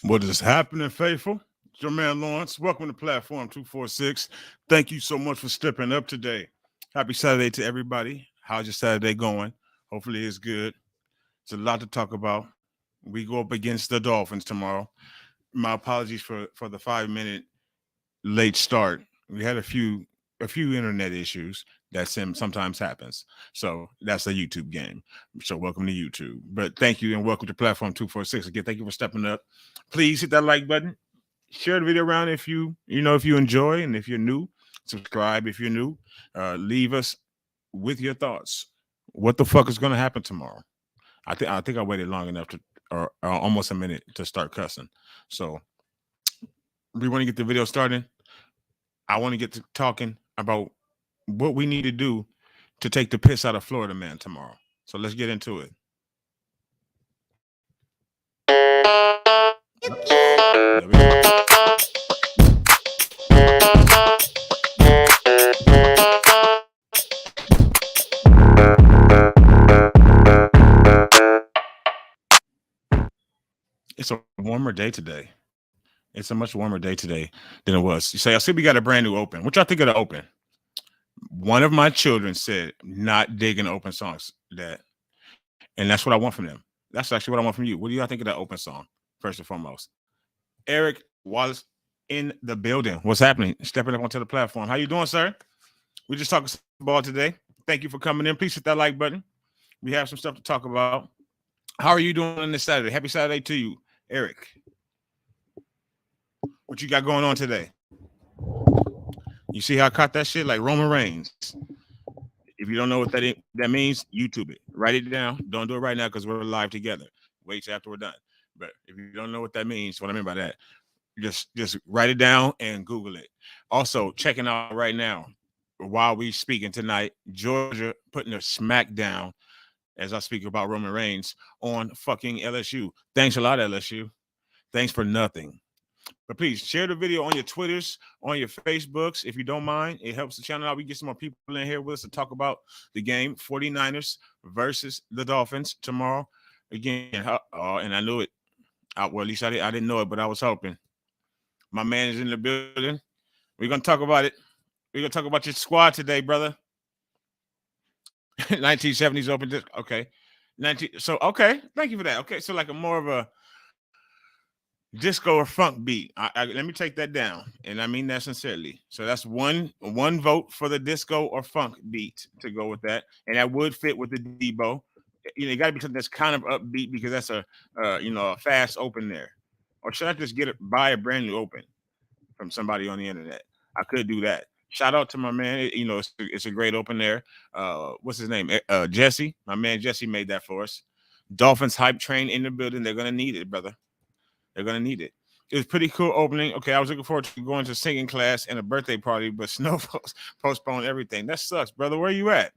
What is happening, faithful? It's your man Lawrence. Welcome to Platform 246. Thank you so much for stepping up today. Happy Saturday to everybody. How's your Saturday going? Hopefully it's good. It's a lot to talk about. We go up against the Dolphins tomorrow. My apologies for the 5 minute late start. We had a few internet issues that sometimes happens. So that's a YouTube game. So welcome to YouTube. But thank you and welcome to Platform 246. Again, thank you for stepping up. Please hit that like button. Share the video around if you enjoy, and if you're new, subscribe if you're new. Leave us with your thoughts. What the fuck is gonna happen tomorrow? I think I waited long enough or almost a minute to start cussing. So we want to get the video started. I want to get to talking about what we need to do to take the piss out of Florida man tomorrow. So let's get into it. There we go. It's a warmer day today. It's a much warmer day today than it was. You say, I see we got a brand new open. What y'all think of the open? One of my children said, not digging open songs, Dad. And that's what I want from them. That's actually what I want from you. What do y'all think of that open song, first and foremost? Eric Wallace in the building. What's happening? Stepping up onto the platform. How you doing, sir? We just talking ball today. Thank you for coming in. Please hit that like button. We have some stuff to talk about. How are you doing on this Saturday? Happy Saturday to you, Eric. What you got going on today? You see how I caught that shit like Roman Reigns? If you don't know what that means, YouTube it. Write it down. Don't do it right now because we're live together. Wait till after we're done. But if you don't know what that means, what I mean by that, just write it down and Google it. Also, checking out right now while we speaking tonight, Georgia putting a smackdown as I speak about Roman Reigns on fucking LSU. Thanks a lot, LSU. Thanks for nothing. But please share the video on your Twitters, on your Facebooks, if you don't mind. It helps the channel out. We get some more people in here with us to talk about the game, 49ers versus the Dolphins tomorrow. Again, and I knew it. Well, at least I didn't know it, but I was hoping. My man is in the building. We're going to talk about it. We're going to talk about your squad today, brother. 1970s open disc. Okay. Okay. Thank you for that. Okay. So like more of a disco or funk beat. Let me take that down, and I mean that sincerely. So that's one vote for the disco or funk beat to go with that, and that would fit with the Debo. You got to be something that's kind of upbeat because that's a fast open there. Or should I just buy a brand new open from somebody on the internet? I could do that. Shout out to my man. It's a great open there. What's his name? Jesse. My man Jesse made that for us. Dolphins hype train in the building. They're gonna need it, brother. They're going to need it. It was pretty cool opening. Okay, I was looking forward to going to singing class and a birthday party, but snow postponed everything. That sucks, brother. Where you at?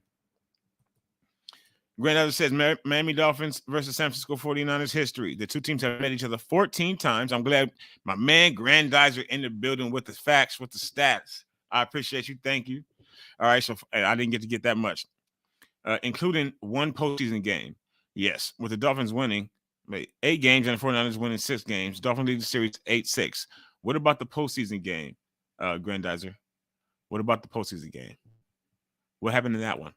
Grandfather says Miami Dolphins versus San Francisco 49ers history. The two teams have met each other 14 times. I'm glad my man Grandizer in the building with the facts, with the stats. I appreciate you. Thank you. All right, so I didn't get that much, including one postseason game. Yes, with the Dolphins winning 8 games and the 49ers winning 6 games. Dolphins lead the series 8-6. What about the postseason game, Grandizer? What about the postseason game? What happened in that one?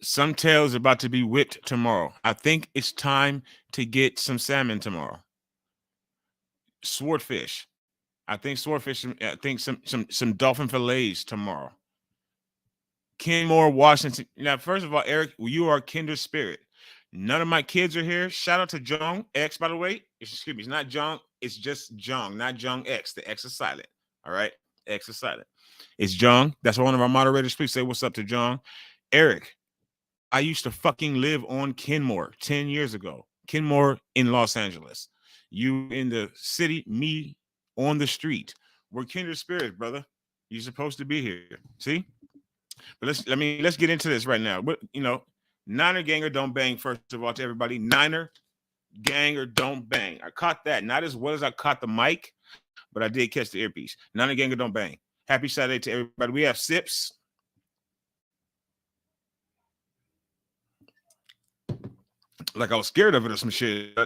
Some tails are about to be whipped tomorrow. I think it's time to get some salmon tomorrow. Swordfish. I think some dolphin fillets tomorrow. Kenmore, Washington. Now, first of all, Eric, you are kindred spirit. None of my kids are here. Shout out to Jong X, by the way. Excuse me, it's not Jong. It's just Jong, not Jong X. The X is silent. All right? X is silent. It's Jong. That's one of our moderators. Please say what's up to Jong. Eric, I used to fucking live on Kenmore 10 years ago. Kenmore in Los Angeles. You in the city, me on the street. We're kindred spirits, brother. You're supposed to be here. See? But let's get into this right now. But Niner ganger don't bang, first of all, to everybody. Niner ganger don't bang. I caught that. Not as well as I caught the mic, but I did catch the earpiece. Niner ganger don't bang. Happy Saturday to everybody. We have Sips. like I was scared of it or some shit.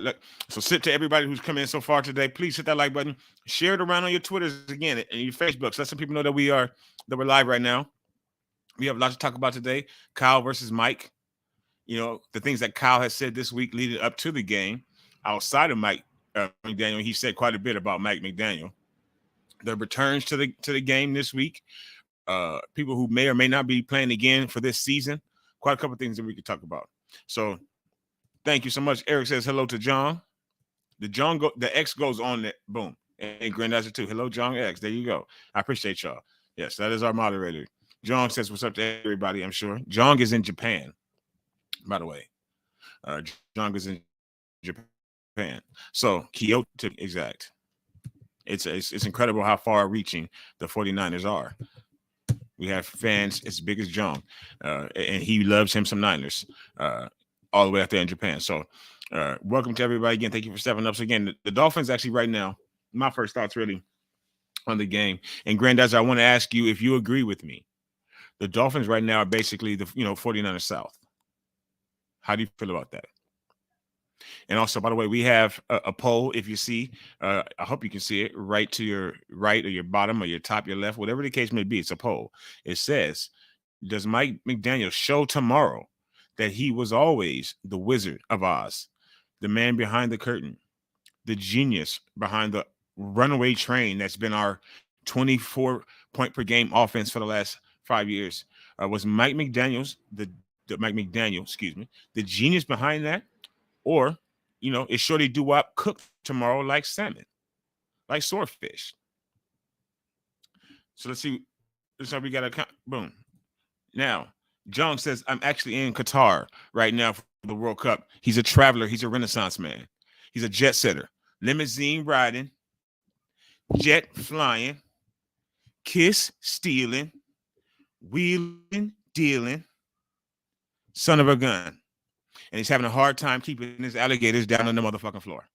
So sit to everybody who's come in so far today. Please hit that like button. Share it around on your Twitters again and your Facebooks. Let some people know that we're live right now. We have a lot to talk about today. Kyle versus Mike. The things that Kyle has said this week leading up to the game. Outside of Mike McDaniel, he said quite a bit about Mike McDaniel. The returns to the game this week. People who may or may not be playing again for this season. Quite a couple of things that we could talk about. So thank you so much. Eric says hello to John. The X goes on that. Boom. And Grandizer too. Hello, John X. There you go. I appreciate y'all. Yes, that is our moderator. John says what's up to everybody, I'm sure. John is in Japan, by the way. John is in Japan. So Kyoto, exact. It's incredible how far reaching the 49ers are. We have fans as big as John, and he loves him some Niners all the way out there in Japan. So welcome to everybody again. Thank you for stepping up. So again, the Dolphins actually right now, my first thoughts really on the game. And Grandizer, I want to ask you if you agree with me. The Dolphins right now are basically the 49ers South. How do you feel about that? And also, by the way, we have a poll. If you see, I hope you can see it right to your right or your bottom or your top, your left, whatever the case may be. It's a poll. It says, does Mike McDaniel show tomorrow that he was always the Wizard of Oz, the man behind the curtain, the genius behind the runaway train that's been our 24-point per game offense for the last 5 years? Was Mike McDaniel, the genius behind that? Or, is Shorty Doo-Wop cooked tomorrow like salmon, like swordfish? So let's see. This is how we got a boom. Now, John says, I'm actually in Qatar right now for the World Cup. He's a traveler. He's a Renaissance man. He's a jet setter. Limousine riding, jet flying, kiss stealing, wheeling, dealing, son of a gun. And he's having a hard time keeping his alligators down on the motherfucking floor.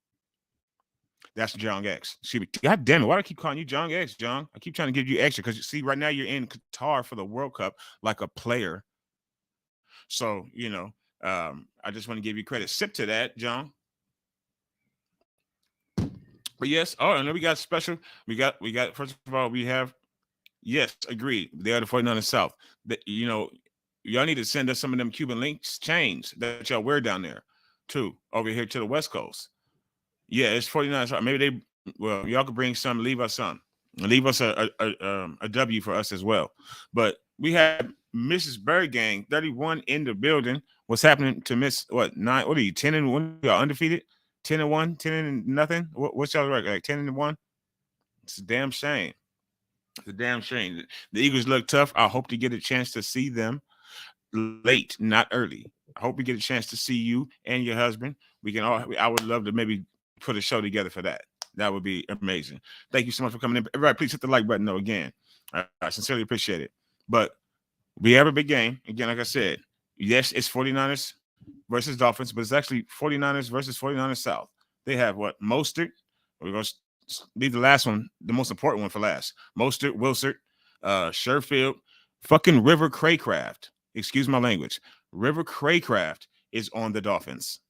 That's John X. God damn it. Why do I keep calling you John X, John? I keep trying to give you extra because you see, right now you're in Qatar for the World Cup like a player. So, I just want to give you credit. Sip to that, John. But yes, and then we got special. We got, first of all, we have, yes, agreed. They are the 49ers South. Y'all need to send us some of them Cuban links chains that y'all wear down there, too, over here to the West Coast. Yeah, it's 49ers. Maybe y'all could bring some, leave us some. Leave us a W for us as well. But we have Mrs. Bird Gang, 31 in the building. What's happening to Miss, 9? What are you, 10-1? Y'all undefeated? 10-1? 10-0? What's y'all record? Like 10-1? It's a damn shame. It's a damn shame. The Eagles look tough. I hope to get a chance to see them late, not early. I hope we get a chance to see you and your husband. I would love to maybe put a show together for that. That would be amazing. Thank you so much for coming in. Everybody, please hit the like button, though, again. I sincerely appreciate it. But we have a big game. Again, like I said, yes, it's 49ers versus Dolphins, but it's actually 49ers versus 49ers South. They have what? Mostert. We're going to leave the last one, the most important one for last. Mostert, Wilsert, Sherfield, fucking River Craycraft. Excuse my language. River Craycraft is on the Dolphins.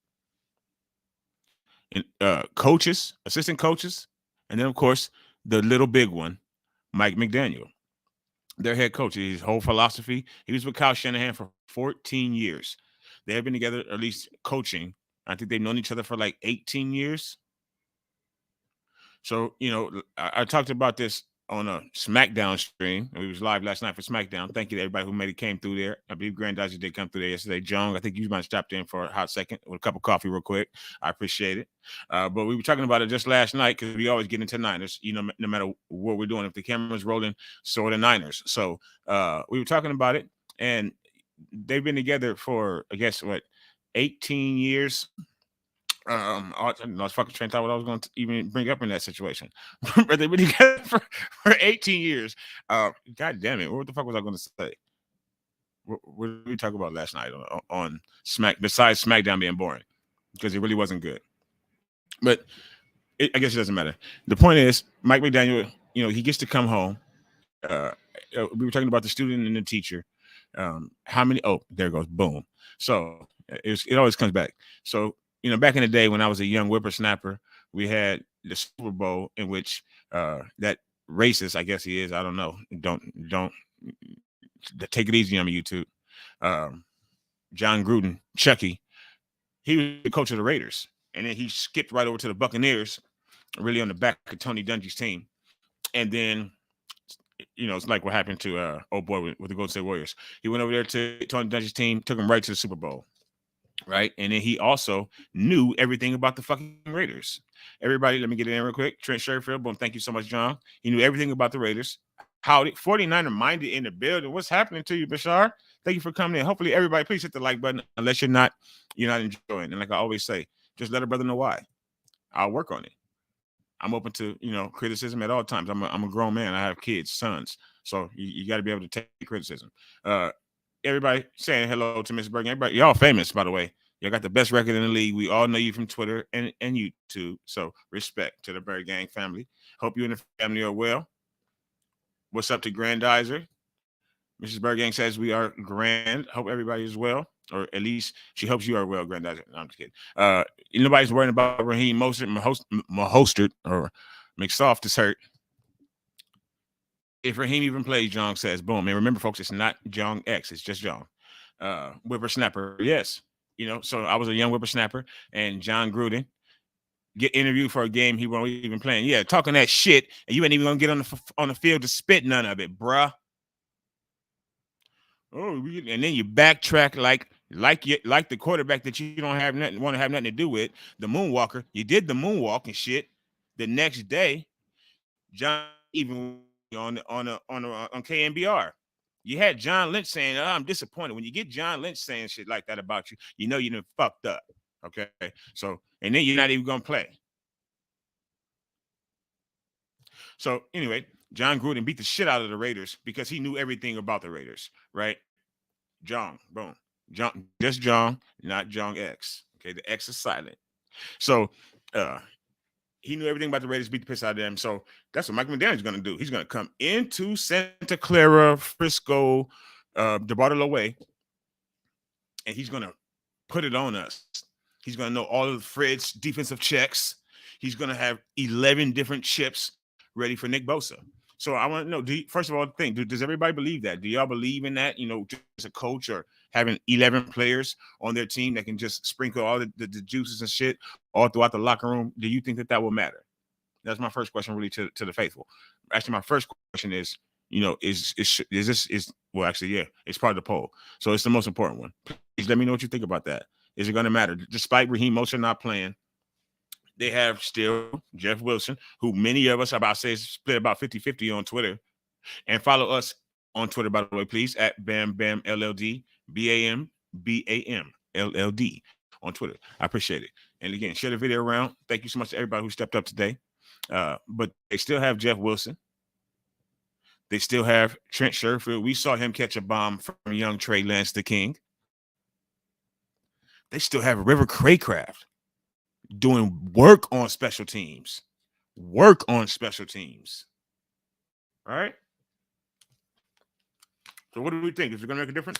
And coaches, assistant coaches, and then, of course, the little big one, Mike McDaniel. Their head coach, his whole philosophy, he was with Kyle Shanahan for 14 years. They have been together, at least coaching. I think they've known each other for like 18 years. So, I talked about this on a SmackDown stream. We was live last night for SmackDown. Thank you to everybody who came through there. I believe Grandizer did come through there yesterday. John, I think you might have stopped in for a hot second with a cup of coffee real quick. I appreciate it. But we were talking about it just last night because we always get into Niners, no matter what we're doing. If the camera's rolling, so are the Niners. So we were talking about it, and they've been together for, I guess, 18 years. I was fucking trying to thought what I was going to even bring up in that situation. But they've been together for 18 years. God damn it. What the fuck was I going to say? What did we talk about last night on Smack, besides SmackDown being boring? Because it really wasn't good. But I guess it doesn't matter. The point is, Mike McDaniel, he gets to come home. We were talking about the student and the teacher. How many? Oh, there goes. Boom. So It always comes back. So, back in the day when I was a young whippersnapper, we had the Super Bowl in which that racist, I guess he is, I don't know. Don't take it easy on me, YouTube. Um, John Gruden, Chucky, he was the coach of the Raiders. And then he skipped right over to the Buccaneers, really on the back of Tony Dungy's team. And then, it's like what happened to boy with the Golden State Warriors. He went over there to Tony Dungy's team, took him right to the Super Bowl. Right. And then he also knew everything about the fucking Raiders. Everybody, let me get it in real quick. Trent Sherfield, boom. Thank you so much, John. He knew everything about the Raiders. How 49er minded in the building. What's happening to you, Bashar? Thank you for coming in. Hopefully, everybody, please hit the like button unless you're not enjoying. And like I always say, just let a brother know why. I'll work on it. I'm open to criticism at all times. I'm a grown man. I have kids, sons, so you got to be able to take criticism. Everybody saying hello to Miss Bergen. Everybody, y'all famous, by the way. Y'all got the best record in the league. We all know you from Twitter and YouTube. So respect to the Bird Gang family. Hope you and the family are well. What's up to Grandizer? Mrs. Bird Gang says we are grand. Hope everybody is well, or at least she hopes you are well, Grandizer. No, I'm just kidding. Nobody's worrying about Raheem Mostert or McSoft is hurt. If Raheem even plays, Jong says, boom. And remember, folks, it's not Jong X. It's just Jong. Whippersnapper, yes. So I was a young whippersnapper, and John Gruden get interviewed for a game he won't even playing. Yeah, talking that shit, and you ain't even gonna get on the field to spit none of it, bruh. Oh, and then you backtrack like the quarterback that you don't want to have nothing to do with, the moonwalker. You did the moonwalk and shit. The next day, John even on KNBR. You had John Lynch saying, I'm disappointed. When you get John Lynch saying shit like that about you, you done fucked up. Okay. So, and then you're not even going to play. So, anyway, John Gruden beat the shit out of the Raiders because he knew everything about the Raiders, right? John, boom. John, just John, not John X. Okay. The X is silent. So, he knew everything about the Raiders, beat the piss out of them. So that's what Mike Mcdaniel is going to do. He's going to come into Santa Clara, Frisco, DeBartolo way, and he's going to put it on us. He's going to know all of Fred's defensive checks. He's going to have 11 different chips ready for Nick Bosa. So I want to know, first of all, does everybody believe that? Do y'all believe in that? Just a coach or having 11 players on their team that can just sprinkle all the juices and shit all throughout the locker room. Do you think that will matter? That's my first question, really, to the faithful. Actually, my first question is, it's part of the poll. So it's the most important one. Please let me know what you think about that. Is it going to matter? Despite Raheem Mostert not playing, they have still Jeff Wilson, who many of us, about say, split about 50-50 on Twitter. And follow us on Twitter, by the way, please, at Bam Bam LLD, BAM LLD on Twitter. I appreciate it. And again, share the video around. Thank you so much to everybody who stepped up today. But they still have Jeff Wilson. They still have Trent Sherfield. We saw him catch a bomb from young Trey Lance, the King. They still have River Craycraft doing work on special teams. All right? So what do we think? Is it going to make a difference?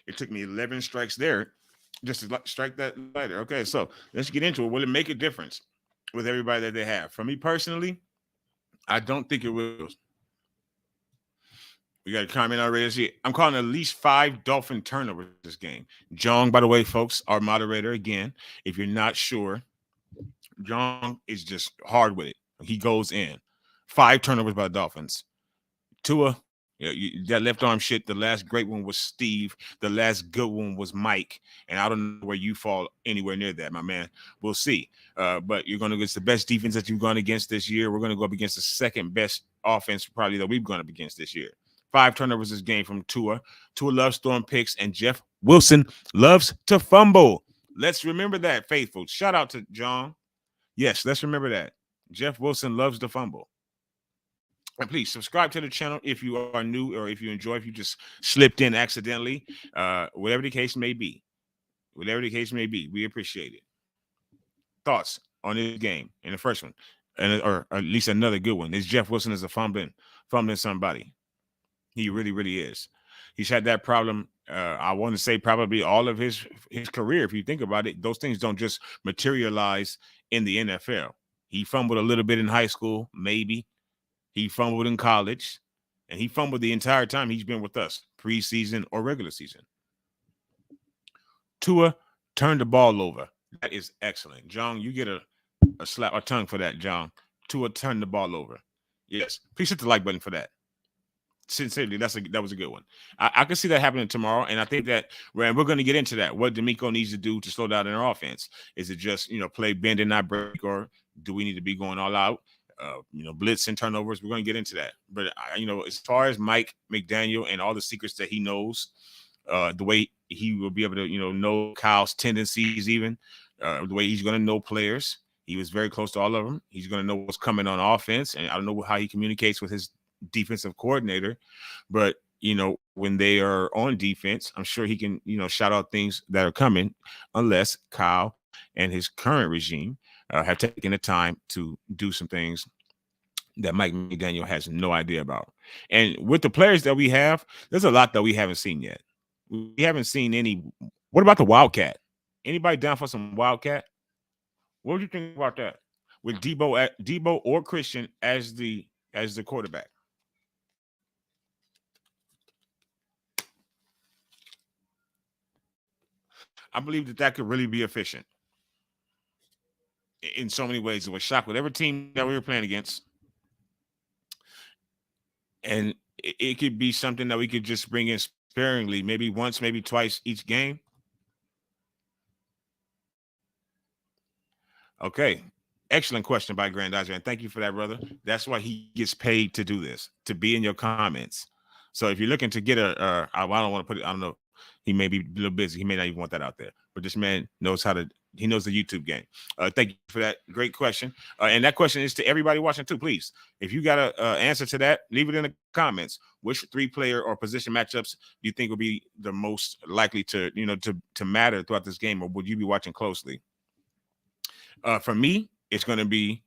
It took me 11 strikes there just to strike that lighter. Okay, so let's get into it. Will it make a difference with everybody that they have? For me personally, I don't think it will. We got a comment already. I'm calling at least 5 Dolphin turnovers this game. Jong, by the way, folks, our moderator, again, if you're not sure, Jong is just hard with it. He goes in. 5 turnovers by the Dolphins. Tua, that left arm shit, the last great one was Steve. The last good one was Mike. And I don't know where you fall anywhere near that, my man. We'll see. But you're going to get the best defense that you've gone against this year. We're going to go up against the second best offense probably that we've gone up against this year. 5 turnovers this game from Tua. Tua loves throwing picks, and Jeff Wilson loves to fumble. Let's remember that, faithful. Shout out to John. Yes, let's remember that. Jeff Wilson loves to fumble. And please subscribe to the channel if you are new or if you just slipped in accidentally. Whatever the case may be. We appreciate it. Thoughts on this game in the first one? and or at least another good one. Is Jeff Wilson is a fumbling somebody. He really, really is. He's had that problem. I want to say probably all of his career. If you think about it, those things don't just materialize in the NFL. He fumbled a little bit in high school, maybe. He fumbled in college, and he fumbled the entire time he's been with us, preseason or regular season. Tua turned the ball over. That is excellent. John, you get a slap, a tongue for that, John. Tua turned the ball over. Yes. Please hit the like button for that. Sincerely, that was a good one. I can see that happening tomorrow, and I think that we're going to get into that. What D'Amico needs to do to slow down in our offense. Is it just play bend and not break, or do we need to be going all out? Blitz and turnovers. We're going to get into that. But as far as Mike McDaniel and all the secrets that he knows, the way he will be able to know Kyle's tendencies, even the way he's going to know players. He was very close to all of them. He's going to know what's coming on offense, and I don't know how he communicates with his defensive coordinator, but when they are on defense, I'm sure he can shout out things that are coming, unless Kyle and his current regime have taken the time to do some things that Mike McDaniel has no idea about. And with the players that we have, there's a lot that we haven't seen yet. We haven't seen any. What about the Wildcat? Anybody down for some Wildcat? What would you think about that? With Debo or Christian as the quarterback? I believe that could really be efficient in so many ways. It was shock with every team that we were playing against, and it could be something that we could just bring in sparingly, maybe once, maybe twice each game. Okay. Excellent question by Grandizer, and thank you for that, brother. That's why he gets paid to do this, to be in your comments. So if you're looking to get I don't want to put it, I don't know. He may be a little busy. He may not even want that out there. But this man knows he knows the YouTube game. Thank you for that. Great question. And that question is to everybody watching too, please. If you got an answer to that, leave it in the comments. Which 3-player or position matchups do you think will be the most likely to matter throughout this game, or would you be watching closely? For me, it's going to be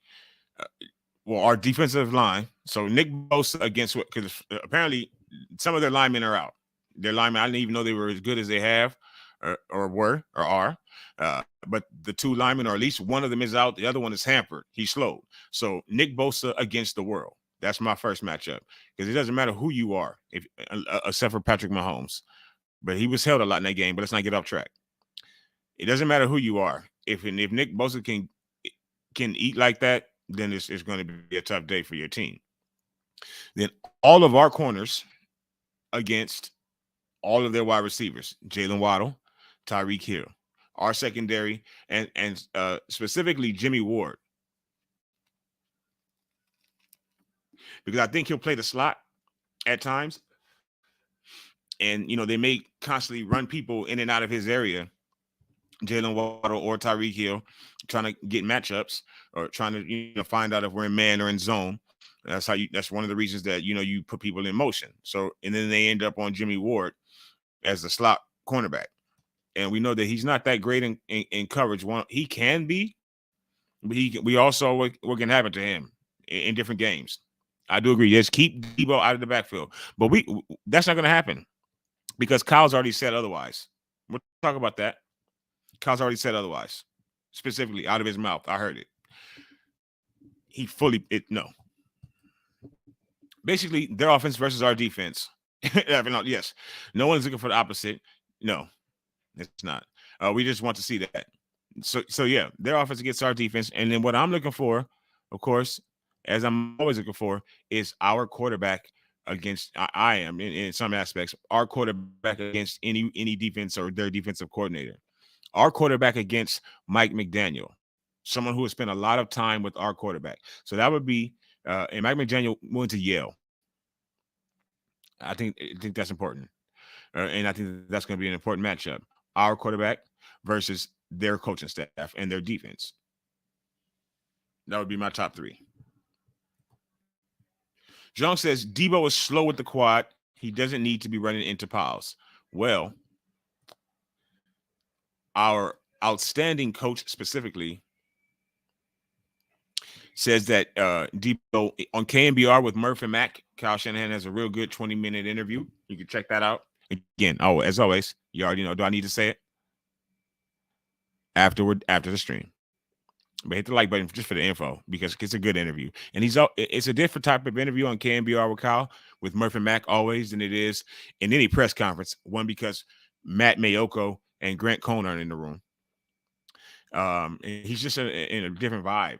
our defensive line. So Nick Bosa against what? Because apparently some of their linemen are out. Their linemen, I didn't even know they were as good as they have, or were, or are. But the two linemen, or at least one of them is out. The other one is hampered. He's slowed. So Nick Bosa against the world. That's my first matchup, because it doesn't matter who you are, except for Patrick Mahomes. But he was held a lot in that game. But let's not get off track. It doesn't matter who you are. If Nick Bosa can eat like that, then it's going to be a tough day for your team. Then all of our corners against all of their wide receivers, Jalen Waddle, Tyreek Hill, our secondary, and specifically Jimmy Ward, because I think he'll play the slot at times, and they may constantly run people in and out of his area, Jalen Waddle or Tyreek Hill, trying to get matchups or trying to find out if we're in man or in zone. That's one of the reasons that you put people in motion. So, and then they end up on Jimmy Ward as the slot cornerback, and we know that he's not that great in coverage. He can be, but we also what can happen to him in different games. I do agree. Just keep Debo out of the backfield, but that's not going to happen because Kyle's already said otherwise. We'll talk about that. Kyle's already said otherwise, specifically out of his mouth. I heard it. No. Basically, their offense versus our defense. Yes. No one's looking for the opposite. No, it's not. We just want to see that. So yeah, their offense against our defense. And then what I'm looking for, of course, as I'm always looking for, is our quarterback against I am in some aspects, our quarterback against any defense or their defensive coordinator. Our quarterback against Mike McDaniel, someone who has spent a lot of time with our quarterback. So that would be, and Mike McDaniel went to Yale. I think that's important. And I think that's going to be an important matchup. Our quarterback versus their coaching staff and their defense. That would be my top 3. John says, Debo is slow with the quad. He doesn't need to be running into piles. Well, our outstanding coach specifically says that Debo on KNBR with Murph and Mac, Kyle Shanahan has a real good 20-minute interview. You can check that out. Again, as always, you already know. Do I need to say it? After the stream. But hit the like button just for the info because it's a good interview. And it's a different type of interview on KNBR with Kyle, with Murph and Mac always than it is in any press conference. One, because Matt Mayoko and Grant Cohn are in the room. And he's just in a different vibe.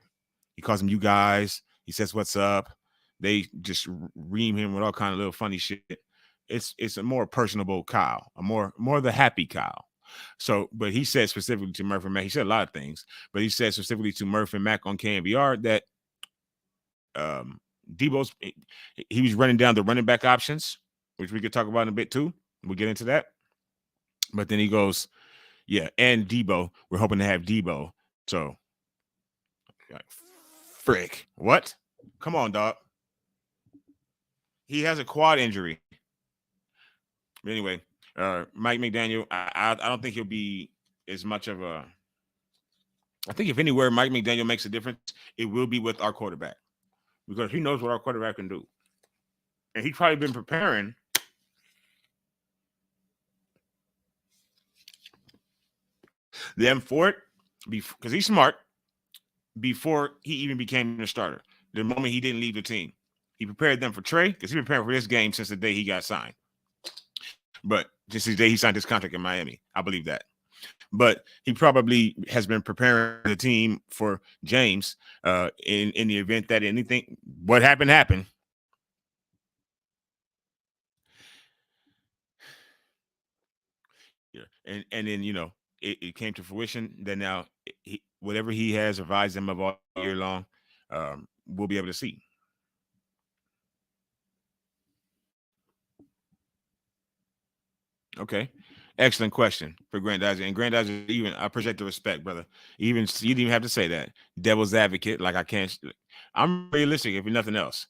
He calls them you guys. He says, "What's up?" They just ream him with all kind of little funny shit. It's a more personable Kyle, a more the happy Kyle. So, but he said specifically to Murph and Mac, he said a lot of things, but he said specifically to Murph and Mac on KNBR that Debo's he was running down the running back options, which we could talk about in a bit too. We'll get into that. But then he goes, yeah, and Debo, we're hoping to have Debo. So, frick, what? Come on, dog. He has a quad injury. But anyway, Mike McDaniel, I don't think he'll be as much of a. I think if anywhere Mike McDaniel makes a difference, it will be with our quarterback because he knows what our quarterback can do, and he's probably been preparing. Them for it because he's smart. Before he even became the starter, the moment he didn't leave the team, he prepared them for Trey because he prepared for this game since the day he got signed. But just the day he signed his contract in Miami, I believe that. But he probably has been preparing the team for James in the event that what happened. Yeah, and then it came to fruition that now whatever he has advised them of all year long, we'll be able to see. Okay. Excellent question for Grant Dyser. And Grant Dyser, even I appreciate the respect, brother. Even you didn't even have to say that. Devil's advocate, like I can't. I'm realistic, if nothing else.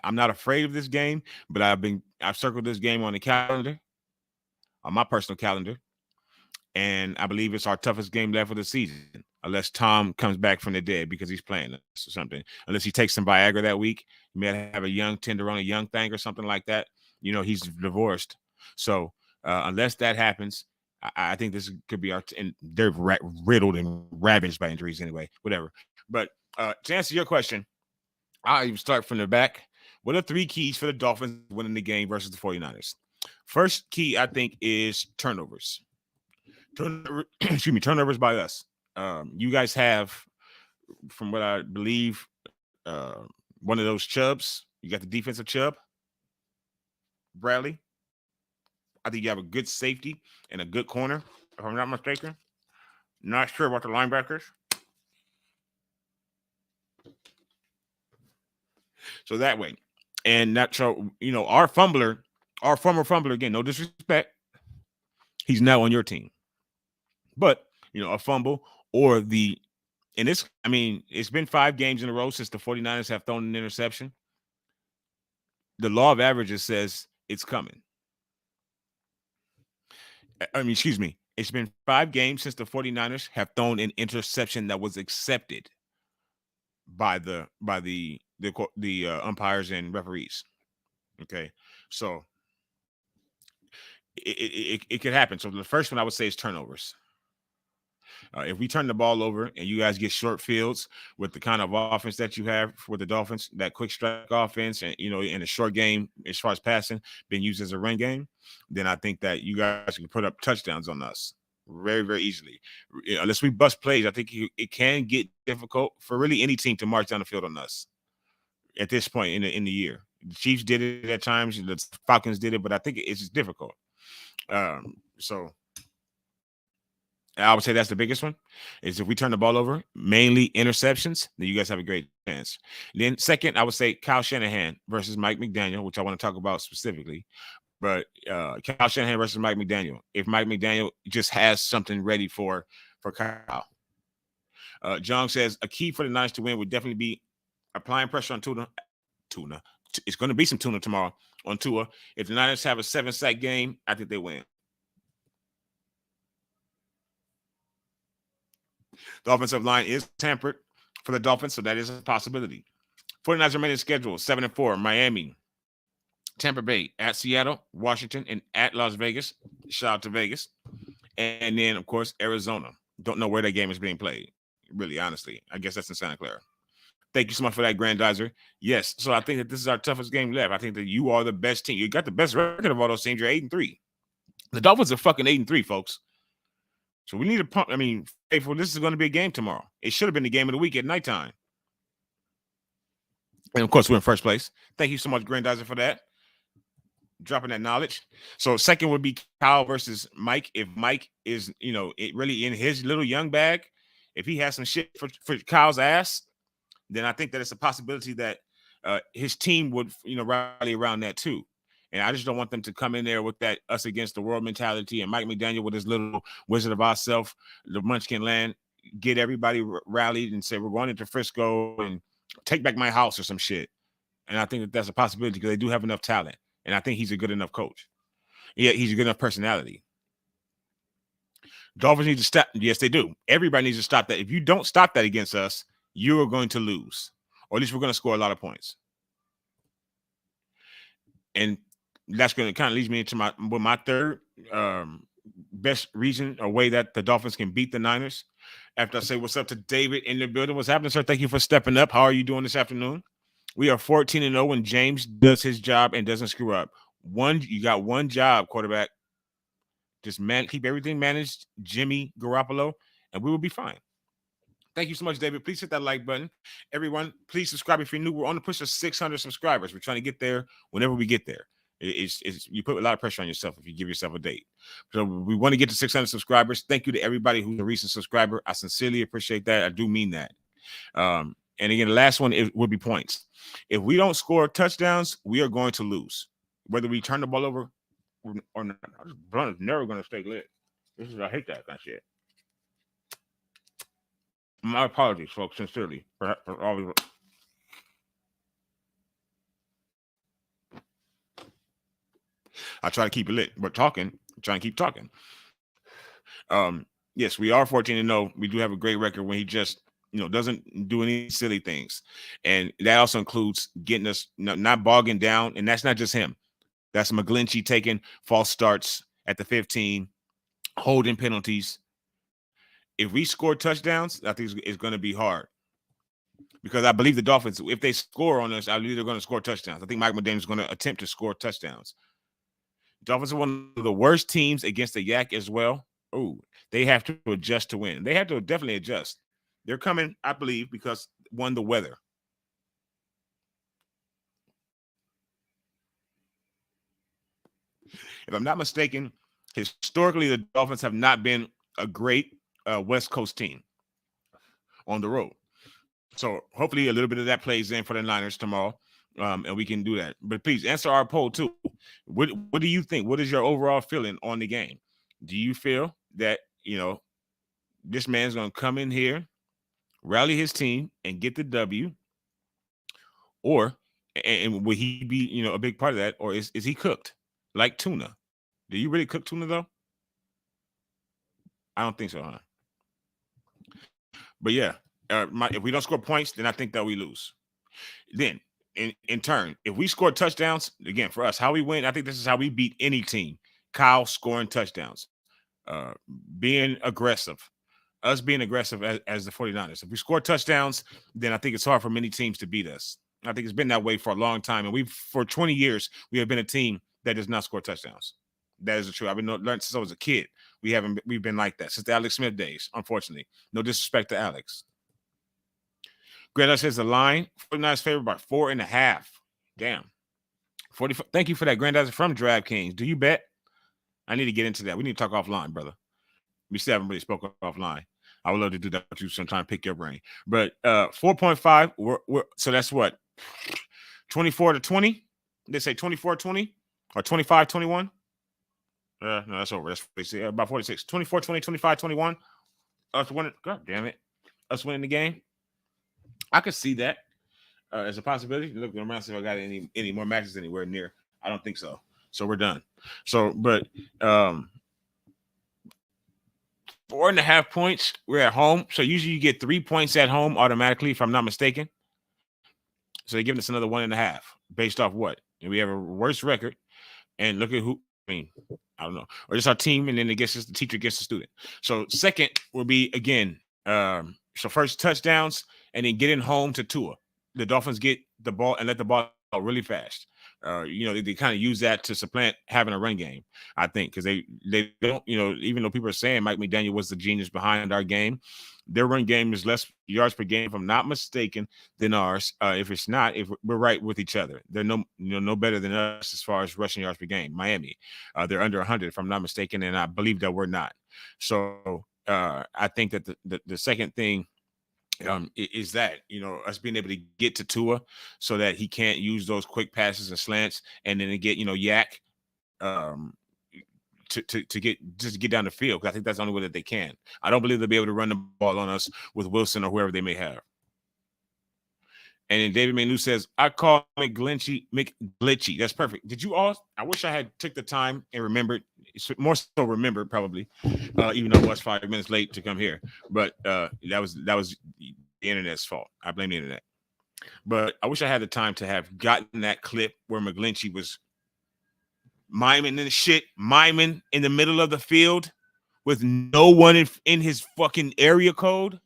I'm not afraid of this game, but I've circled this game on the calendar, on my personal calendar, and I believe it's our toughest game left of the season, unless Tom comes back from the dead because he's playing us or something. Unless he takes some Viagra that week, he may have a young tender on a young thing or something like that. He's divorced, so. Unless that happens, I think this could be and they're riddled and ravaged by injuries anyway, whatever. But to answer your question, I'll even start from the back. What are 3 keys for the Dolphins winning the game versus the 49ers? First key, I think, is turnovers. Turnovers by us. You guys have, from what I believe, one of those Chubbs. You got the defensive Chubb, Bradley. I think you have a good safety and a good corner, if I'm not mistaken. Not sure about the linebackers. So that way. And our fumbler, our former fumbler, again, no disrespect, he's now on your team. But, a fumble or it's been 5 games in a row since the 49ers have thrown an interception. The law of averages says it's coming. Excuse me. It's been 5 games since the 49ers have thrown an interception that was accepted by the umpires and referees. Okay, so it could happen. So the first one I would say is turnovers. If we turn the ball over and you guys get short fields with the kind of offense that you have for the Dolphins, that quick strike offense, and in a short game as far as passing being used as a run game, then I think that you guys can put up touchdowns on us very, very easily. Unless we bust plays, I think it can get difficult for really any team to march down the field on us at this point in the year. The Chiefs did it at times, the Falcons did it, but I think it's just difficult. So I would say that's the biggest one, is if we turn the ball over, mainly interceptions, then you guys have a great chance. Then second, I would say Kyle Shanahan versus Mike McDaniel, which I want to talk about specifically. But Kyle Shanahan versus Mike McDaniel. If Mike McDaniel just has something ready for Kyle. John says a key for the Niners to win would definitely be applying pressure on Tuna. It's going to be some tuna tomorrow on Tua. If the Niners have a 7-sack game, I think they win. The offensive line is tampered for the Dolphins, so that is a possibility. 49ers remaining schedule 7-4, Miami, Tampa Bay, at Seattle, Washington, and at Las Vegas. Shout out to Vegas. And then, of course, Arizona. Don't know where that game is being played, really, honestly. I guess that's in Santa Clara. Thank you so much for that, Grandizer. Yes, so I think that this is our toughest game left. I think that you are the best team. You got the best record of all those teams. You're 8-3. The Dolphins are fucking 8-3, folks. So we need to pump. I mean, faithful, this is going to be a game tomorrow. It should have been the game of the week at nighttime. And of course, we're in first place. Thank you so much, Grandizer, for that. Dropping that knowledge. So second would be Kyle versus Mike. If Mike is, really in his little young bag, if he has some shit for Kyle's ass, then I think that it's a possibility that his team would, rally around that too. And I just don't want them to come in there with that us against the world mentality and Mike McDaniel with his little Wizard of Oz self, the Munchkin Land, get everybody rallied and say, we're going into Frisco and take back my house or some shit. And I think that that's a possibility because they do have enough talent. And I think he's a good enough coach. Yeah, he's a good enough personality. Dolphins need to stop. Yes, they do. Everybody needs to stop that. If you don't stop that against us, you are going to lose. Or at least we're going to score a lot of points. And that's going to kind of lead me into my third best reason or way that the Dolphins can beat the Niners. After I say what's up to David in the building. What's happening, sir? Thank you for stepping up. How are you doing this afternoon? We are 14-0 when James does his job and doesn't screw up. You got one job, quarterback. Just keep everything managed, Jimmy Garoppolo, and we will be fine. Thank you so much, David. Please hit that like button. Everyone, please subscribe if you're new. We're on the push of 600 subscribers. We're trying to get there whenever we get there. You put a lot of pressure on yourself if you give yourself a date. So we want to get to 600 subscribers. Thank you to everybody who's a recent subscriber. I sincerely appreciate that. I do mean that. And again, the last one would be points. If we don't score touchdowns, we are going to lose. Whether we turn the ball over or not. This blunt is never going to stay lit. I hate that kind of shit. My apologies, folks, sincerely. For all I try to keep it lit, but trying to keep talking. Yes, we are 14-0. We do have a great record when he just doesn't do any silly things. And that also includes getting us not bogging down. And that's not just him. That's McGlinchey taking false starts at the 15, holding penalties. If we score touchdowns, I think it's going to be hard. Because I believe the Dolphins, if they score on us, I believe they're going to score touchdowns. I think Mike McDaniel is going to attempt to score touchdowns. Dolphins are one of the worst teams against the Yak as well. Oh, they have to adjust to win. They have to definitely adjust. They're coming, I believe, because one, the weather. If I'm not mistaken, historically, the Dolphins have not been a great West Coast team on the road. So hopefully a little bit of that plays in for the Niners tomorrow, and we can do that. But please answer our poll too. What do you think? What is your overall feeling on the game? Do you feel that, this man's going to come in here, rally his team, and get the W? Or, and will he be, a big part of that? Or is he cooked like tuna? Do you really cook tuna, though? I don't think so, huh? But yeah, if we don't score points, then I think that we lose. Then, in turn, if we score touchdowns, again, for us, how we win, I think this is how we beat any team. Kyle scoring touchdowns, being aggressive, us being aggressive as the 49ers. If we score touchdowns, then I think it's hard for many teams to beat us. I think it's been that way for a long time. And for 20 years, we have been a team that does not score touchdowns. That is the truth. I've been learning since I was a kid. We've been like that since the Alex Smith days, unfortunately. No disrespect to Alex. Greta says the line, 49ers favored by 4.5. Damn. 40. Thank you for that, Grandizer from DraftKings. Do you bet? I need to get into that. We need to talk offline, brother. We still haven't really spoken offline. I would love to do that with you sometime, pick your brain. But 4.5, so that's what? 24-20? They say 24-20 or 25-21? No, that's over. That's what they say. About 46. 24-20, 25-21. Us winning. God damn it. Us winning the game. I could see that as a possibility. Look around, see if I got any more matches anywhere near. I don't think so. So we're done. So, but 4.5 points. We're at home. So usually you get 3 points at home automatically, if I'm not mistaken. So they're giving us another 1.5 based off what? And we have a worse record. And look at who. I mean, I don't know, or just our team, and then it gets us the teacher against the student. So second will be again. So first touchdowns, and then getting home to Tua. The Dolphins get the ball and let the ball out really fast. They kind of use that to supplant having a run game. I think because they don't. Even though people are saying Mike McDaniel was the genius behind our game, their run game is less yards per game, if I'm not mistaken, than ours. If it's not, if we're right with each other, they're no better than us as far as rushing yards per game. Miami, they're under 100, if I'm not mistaken, and I believe that we're not. So I think that the second thing is that us being able to get to Tua so that he can't use those quick passes and slants, and then to get Yak um, to get down the field, because I think that's the only way that they can. I don't believe they'll be able to run the ball on us with Wilson or whoever they may have. And then David Manu says, I call McGlitchy. That's perfect. Did you all? I wish I had took the time and remembered, more so remembered probably, even though I was 5 minutes late to come here. But that was the internet's fault. I blame the internet. But I wish I had the time to have gotten that clip where McGlinchey was miming in the middle of the field with no one in his fucking area code.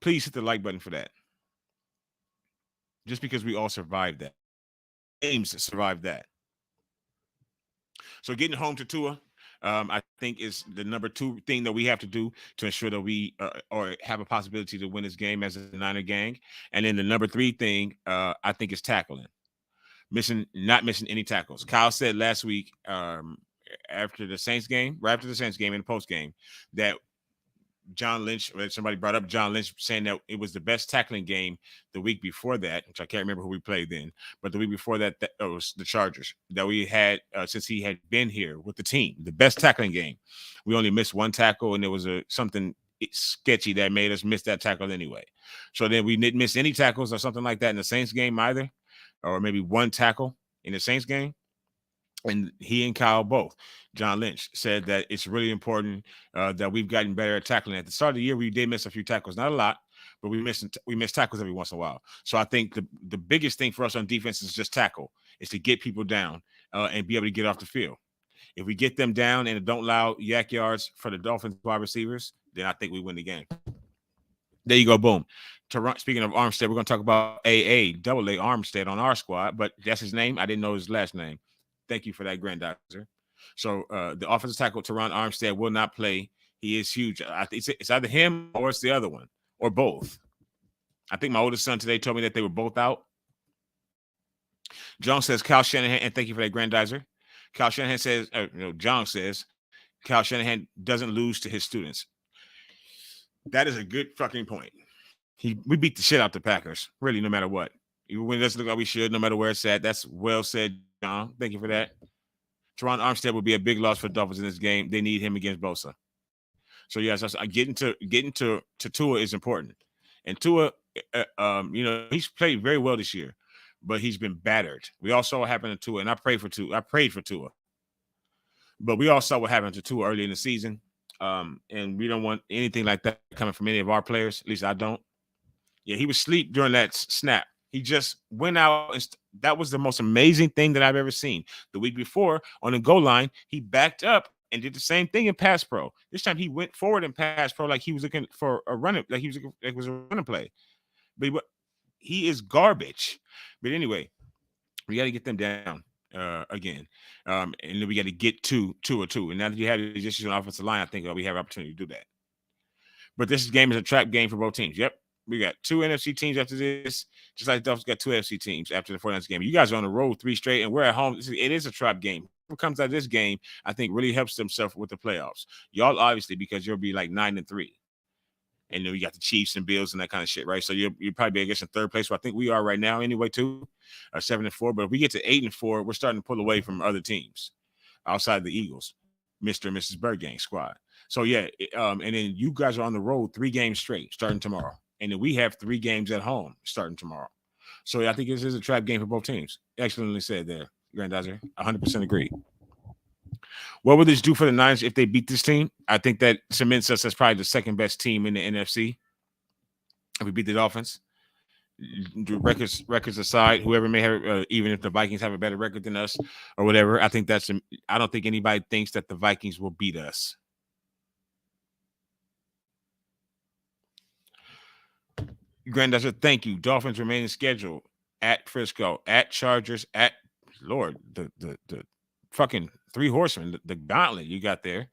Please hit the like button for that. Just because we all survived that. Games survived that. So getting home to Tua, I think is the number 2 thing that we have to do to ensure that we or have a possibility to win this game as a Niner gang. And then the number 3 thing, I think, is tackling. Not missing any tackles. Kyle said last week, after the Saints game, right after the Saints game in the post game, that John Lynch, somebody brought up John Lynch saying that it was the best tackling game the week before that, which I can't remember who we played then, but the week before that, that was the Chargers that we had since he had been here with the team. The best tackling game. We only missed 1 tackle, and there was something sketchy that made us miss that tackle anyway. So then we didn't miss any tackles or something like that in the Saints game either, or maybe 1 tackle in the Saints game. And he and Kyle both, John Lynch, said that it's really important that we've gotten better at tackling. At the start of the year, we did miss a few tackles, not a lot, but we missed tackles every once in a while. So I think the biggest thing for us on defense is just tackle, is to get people down and be able to get off the field. If we get them down and don't allow yak yards for the Dolphins wide receivers, then I think we win the game. There you go, boom. Speaking of Armstead, we're going to talk about double A Armstead on our squad, but that's his name. I didn't know his last name. Thank you for that, Grandizer. So the offensive tackle, Teron Armstead, will not play. He is huge. I think it's either him or it's the other one, or both. I think my oldest son today told me that they were both out. John says, Kyle Shanahan, and thank you for that, Grandizer. Kyle Shanahan says, John says, Kyle Shanahan doesn't lose to his students. That is a good fucking point. We beat the shit out the Packers, really, no matter what. Even when it doesn't look like we should, no matter where it's at. That's well said, John. Thank you for that. Teron Armstead will be a big loss for the Dolphins in this game. They need him against Bosa. So yes, getting to Tua is important. And Tua, he's played very well this year, but he's been battered. We all saw what happened to Tua, and I prayed for Tua. But we all saw what happened to Tua early in the season. And we don't want anything like that coming from any of our players. At least I don't. Yeah, he was asleep during that snap. He just went out, and that was the most amazing thing that I've ever seen. The week before, on the goal line, he backed up and did the same thing in pass pro. This time, he went forward in pass pro like he was looking for a running, like it was a running play. But he is garbage. But anyway, we got to get them down again, and then we got to get to 2-2. And now that you have the additions on offensive line, I think we have an opportunity to do that. But this game is a trap game for both teams. Yep. We got 2 NFC teams after this, just like the Dolphins got 2 NFC teams after the 49ers game. You guys are on the road 3 straight, and we're at home. It is a trap game. Whoever comes out of this game, I think, really helps themselves with the playoffs. Y'all, obviously, because you'll be like 9-3. And then we got the Chiefs and Bills and that kind of shit, right? So you'll probably be, I guess, in 3rd place. So I think we are right now anyway, too, 7-4. But if we get to 8-4, we're starting to pull away from other teams outside the Eagles, Mr. and Mrs. Bird Gang squad. So, yeah, and then you guys are on the road 3 games straight starting tomorrow. And then we have 3 games at home starting tomorrow. So I think this is a trap game for both teams. Excellently said there, Grandizer. 100% agree. What would this do for the Niners if they beat this team? I think that cements us as probably the second best team in the NFC. If we beat the Dolphins, records aside, whoever may have, even if the Vikings have a better record than us or whatever, I think that's. I don't think anybody thinks that the Vikings will beat us. Grandizer, thank you. Dolphins remaining scheduled at Frisco, at Chargers, at Lord, the fucking three horsemen, the gauntlet you got there.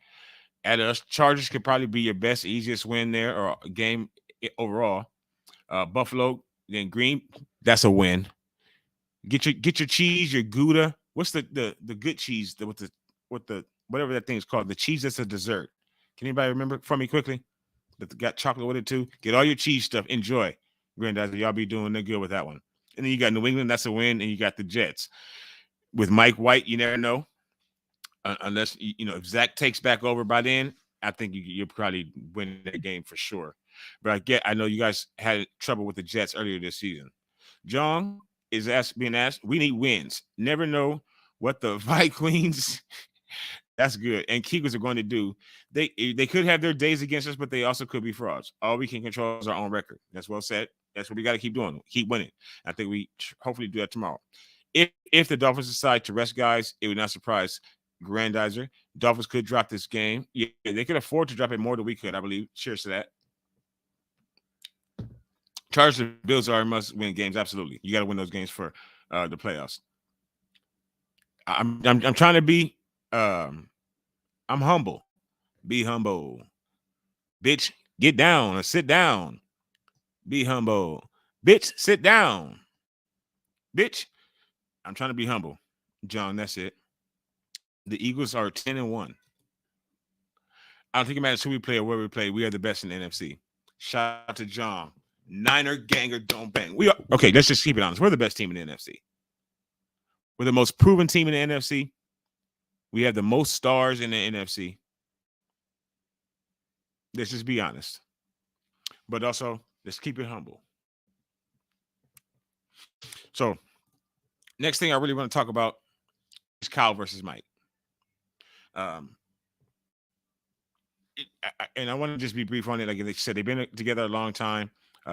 At us, Chargers could probably be your best, easiest win there or game overall. Buffalo, then Green, that's a win. Get your cheese, your Gouda. What's the good cheese with the whatever that thing is called? The cheese that's a dessert. Can anybody remember from me quickly? That got chocolate with it too. Get all your cheese stuff. Enjoy. Granddad, y'all be doing good with that one. And then you got New England, that's a win, and you got the Jets. With Mike White, you never know. Unless if Zach takes back over by then, I think you'll probably win that game for sure. But I know you guys had trouble with the Jets earlier this season. John is being asked, we need wins. Never know what the Vikings. That's good. And Keepers are going to do. They could have their days against us, but they also could be frauds. All we can control is our own record. That's well said. That's what we got to keep doing. Keep winning. I think we hopefully do that tomorrow. If the Dolphins decide to rest guys, it would not surprise Grandizer. Dolphins could drop this game. Yeah, they could afford to drop it more than we could, I believe. Cheers to that. Chargers and Bills are must-win games. Absolutely, you got to win those games for the playoffs. I'm trying to be. I'm humble. Be humble, bitch. Get down or sit down. Be humble, bitch. Sit down, bitch. I'm trying to be humble, John. That's it. The Eagles are 10-1. I don't think it matters who we play or where we play. We are the best in the NFC. Shout out to John. Niner ganger don't bang. We are okay. Let's just keep it honest. We're the best team in the NFC. We're the most proven team in the NFC. We have the most stars in the NFC. Let's just be honest. But also, let's keep it humble. So, next thing I really want to talk about is Kyle versus Mike. And I want to just be brief on it. Like they said, they've been together a long time.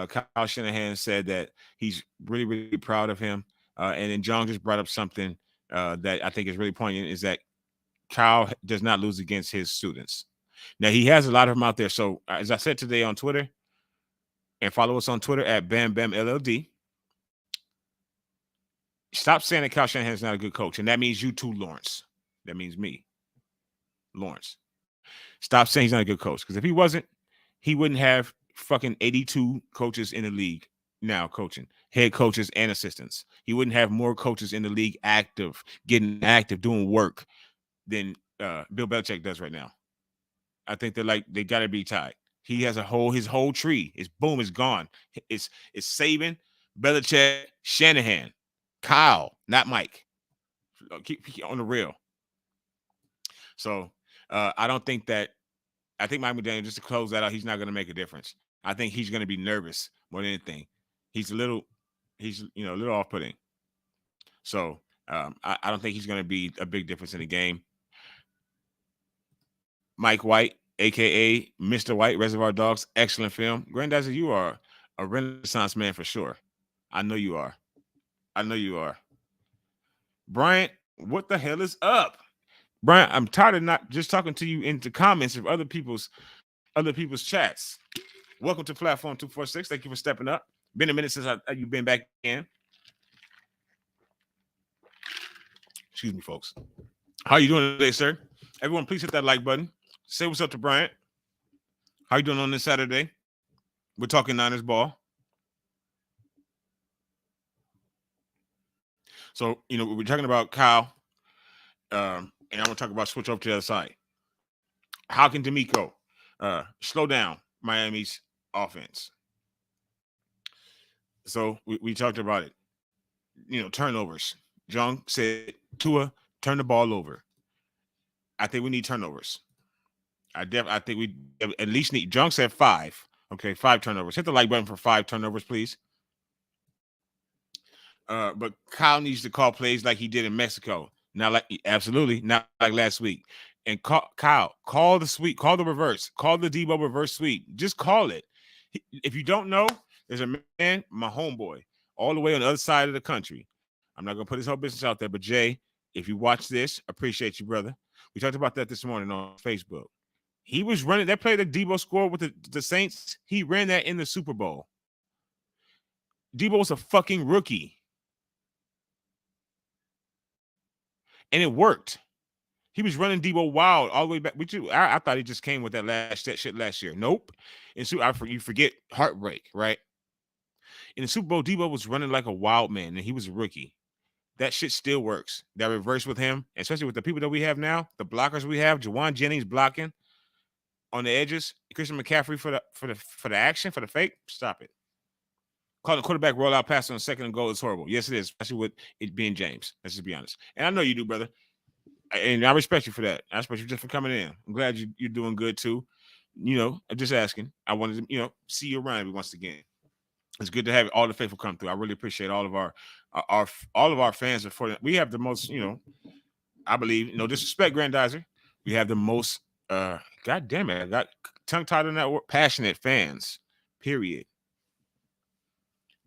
Kyle Shanahan said that he's really, really proud of him. And then John just brought up something that I think is really poignant, is that Kyle does not lose against his students. Now, he has a lot of them out there. So, as I said today on Twitter, and follow us on Twitter at BamBamLLD, stop saying that Kyle Shanahan is not a good coach. And that means you too, Lawrence. That means me, Lawrence. Stop saying he's not a good coach. Because if he wasn't, he wouldn't have fucking 82 coaches in the league now coaching, head coaches and assistants. He wouldn't have more coaches in the league active, getting active, doing work than Bill Belichick does right now. I think they got to be tied. He has his whole tree. His boom is gone. It's Saban, Belichick, Shanahan, Kyle, not Mike. Keep on the real. So I don't think that. I think Mike Mcdaniel, just to close that out, he's not going to make a difference. I think he's going to be nervous more than anything. He's a little off-putting. So I don't think he's going to be a big difference in the game. Mike White, a.k.a. Mr. White, Reservoir Dogs, excellent film. Grandizer, you are a Renaissance man for sure. I know you are. Bryant, what the hell is up? Bryant, I'm tired of not just talking to you into comments of other people's chats. Welcome to Platform 246. Thank you for stepping up. Been a minute since you've been back in. Excuse me, folks. How you doing today, sir? Everyone, please hit that like button. Say what's up to Bryant. How you doing on this Saturday? We're talking Niners ball. So, we're talking about Kyle, and I'm going to talk about switch over to the other side. How can D'Amico slow down Miami's offense? So we talked about it. Turnovers. John said, Tua, turn the ball over. I think we need turnovers. I think we at least need. John said 5. Okay, 5 turnovers. Hit the like button for 5 turnovers, please. But Kyle needs to call plays like he did in Mexico. Not like absolutely not like last week. And Kyle, call the reverse, call the Debo reverse sweep. Just call it. If you don't know, there's a man, my homeboy, all the way on the other side of the country. I'm not gonna put his whole business out there, but Jay, if you watch this, appreciate you, brother. We talked about that this morning on Facebook. He was running that play that Debo scored with the Saints. He ran that in the Super Bowl. Debo was a fucking rookie. And it worked. He was running Debo wild all the way back. I thought he just came with that shit last year. Nope. And so you forget heartbreak, right? In the Super Bowl, Debo was running like a wild man, and he was a rookie. That shit still works. That reverse with him, especially with the people that we have now, the blockers we have, Jawan Jennings blocking on the edges, Christian McCaffrey for the action, for the fake. Stop it. Calling the quarterback rollout pass on second and goal is horrible. Yes, it is, especially with it being James. Let's just be honest. And I know you do, brother. And I respect you for that. I respect you just for coming in. I'm glad you're doing good too. I'm just asking. I wanted to, see you around once again. It's good to have all the faithful come through. I really appreciate all of our fans. We have the most, I believe, no disrespect, Grandizer. We have the most, God damn it, I got tongue tied on that word, passionate fans, period.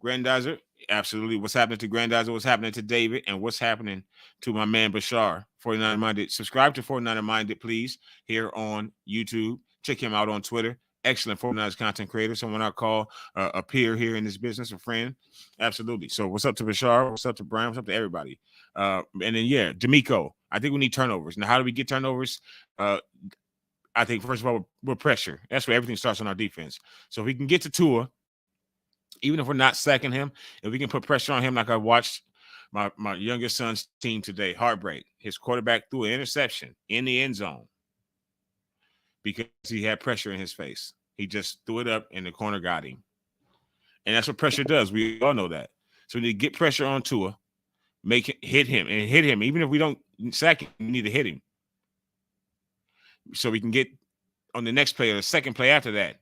Grandizer, absolutely. What's happening to Grandizer? What's happening to David? And what's happening to my man Bashar, 49 Minded? Subscribe to 49 Minded, please, here on YouTube. Check him out on Twitter. Excellent 49ers content creator, someone I call a peer here in this business, a friend. Absolutely. So what's up to Bashar? What's up to Brian? What's up to everybody? And then, D'Amico, I think we need turnovers. Now, how do we get turnovers? I think, first of all, we're pressure. That's where everything starts on our defense. So if we can get to Tua, even if we're not sacking him, if we can put pressure on him, like I watched my youngest son's team today, heartbreak. His quarterback threw an interception in the end zone because he had pressure in his face. He just threw it up and the corner got him. And that's what pressure does. We all know that. So we need to get pressure on Tua, hit him. Even if we don't sack him, we need to hit him. So we can get on the next play or the second play after that.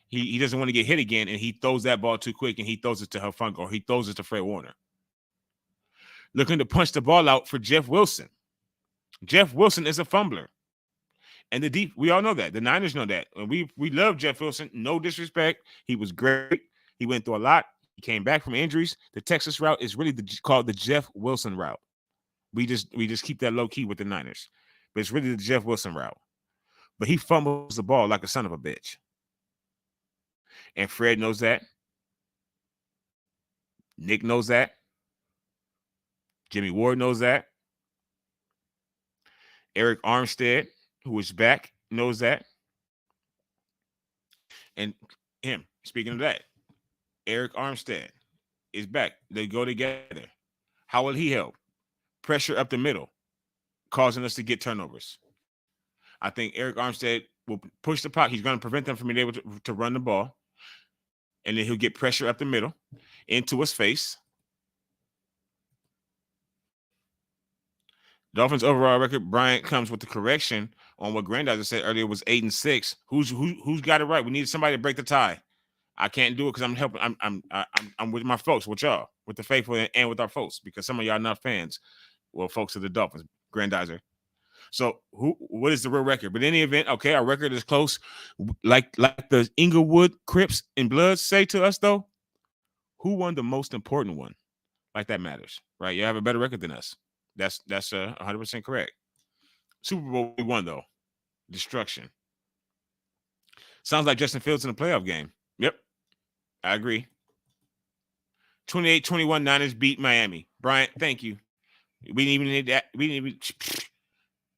He doesn't want to get hit again, and he throws that ball too quick, and he throws it to Hufanga, or he throws it to Fred Warner. Looking to punch the ball out for Jeff Wilson. Jeff Wilson is a fumbler. And we all know that. The Niners know that. And we love Jeff Wilson. No disrespect. He was great. He went through a lot. He came back from injuries. The Texas route is really called the Jeff Wilson route. We just keep that low key with the Niners. But it's really the Jeff Wilson route. But he fumbles the ball like a son of a bitch. And Fred knows that. Nick knows that. Jimmy Ward knows that. Eric Armstead, who is back, knows that. And him, speaking of that, Eric Armstead is back. They go together. How will he help? Pressure up the middle, causing us to get turnovers. I think Eric Armstead will push the pocket. He's going to prevent them from being able to run the ball. And then he'll get pressure up the middle into his face. Dolphins overall record, Bryant comes with the correction on what Grandizer said earlier was 8-6. Who's got it right? We need somebody to break the tie. I can't do it because I'm helping. I'm with my folks, with y'all, with the faithful, and with our folks, because some of y'all not fans. Well, folks of the Dolphins, Grandizer. So what is the real record? But in any event, okay, our record is close. Like the Inglewood Crips and Bloods say to us, though, who won the most important one? Like that matters, right? You have a better record than us. That's 100% correct. Super Bowl we won, though. Destruction. Sounds like Justin Fields in a playoff game. Yep, I agree. 28-21 Niners beat Miami. Bryant, thank you. We didn't even need that. We didn't even.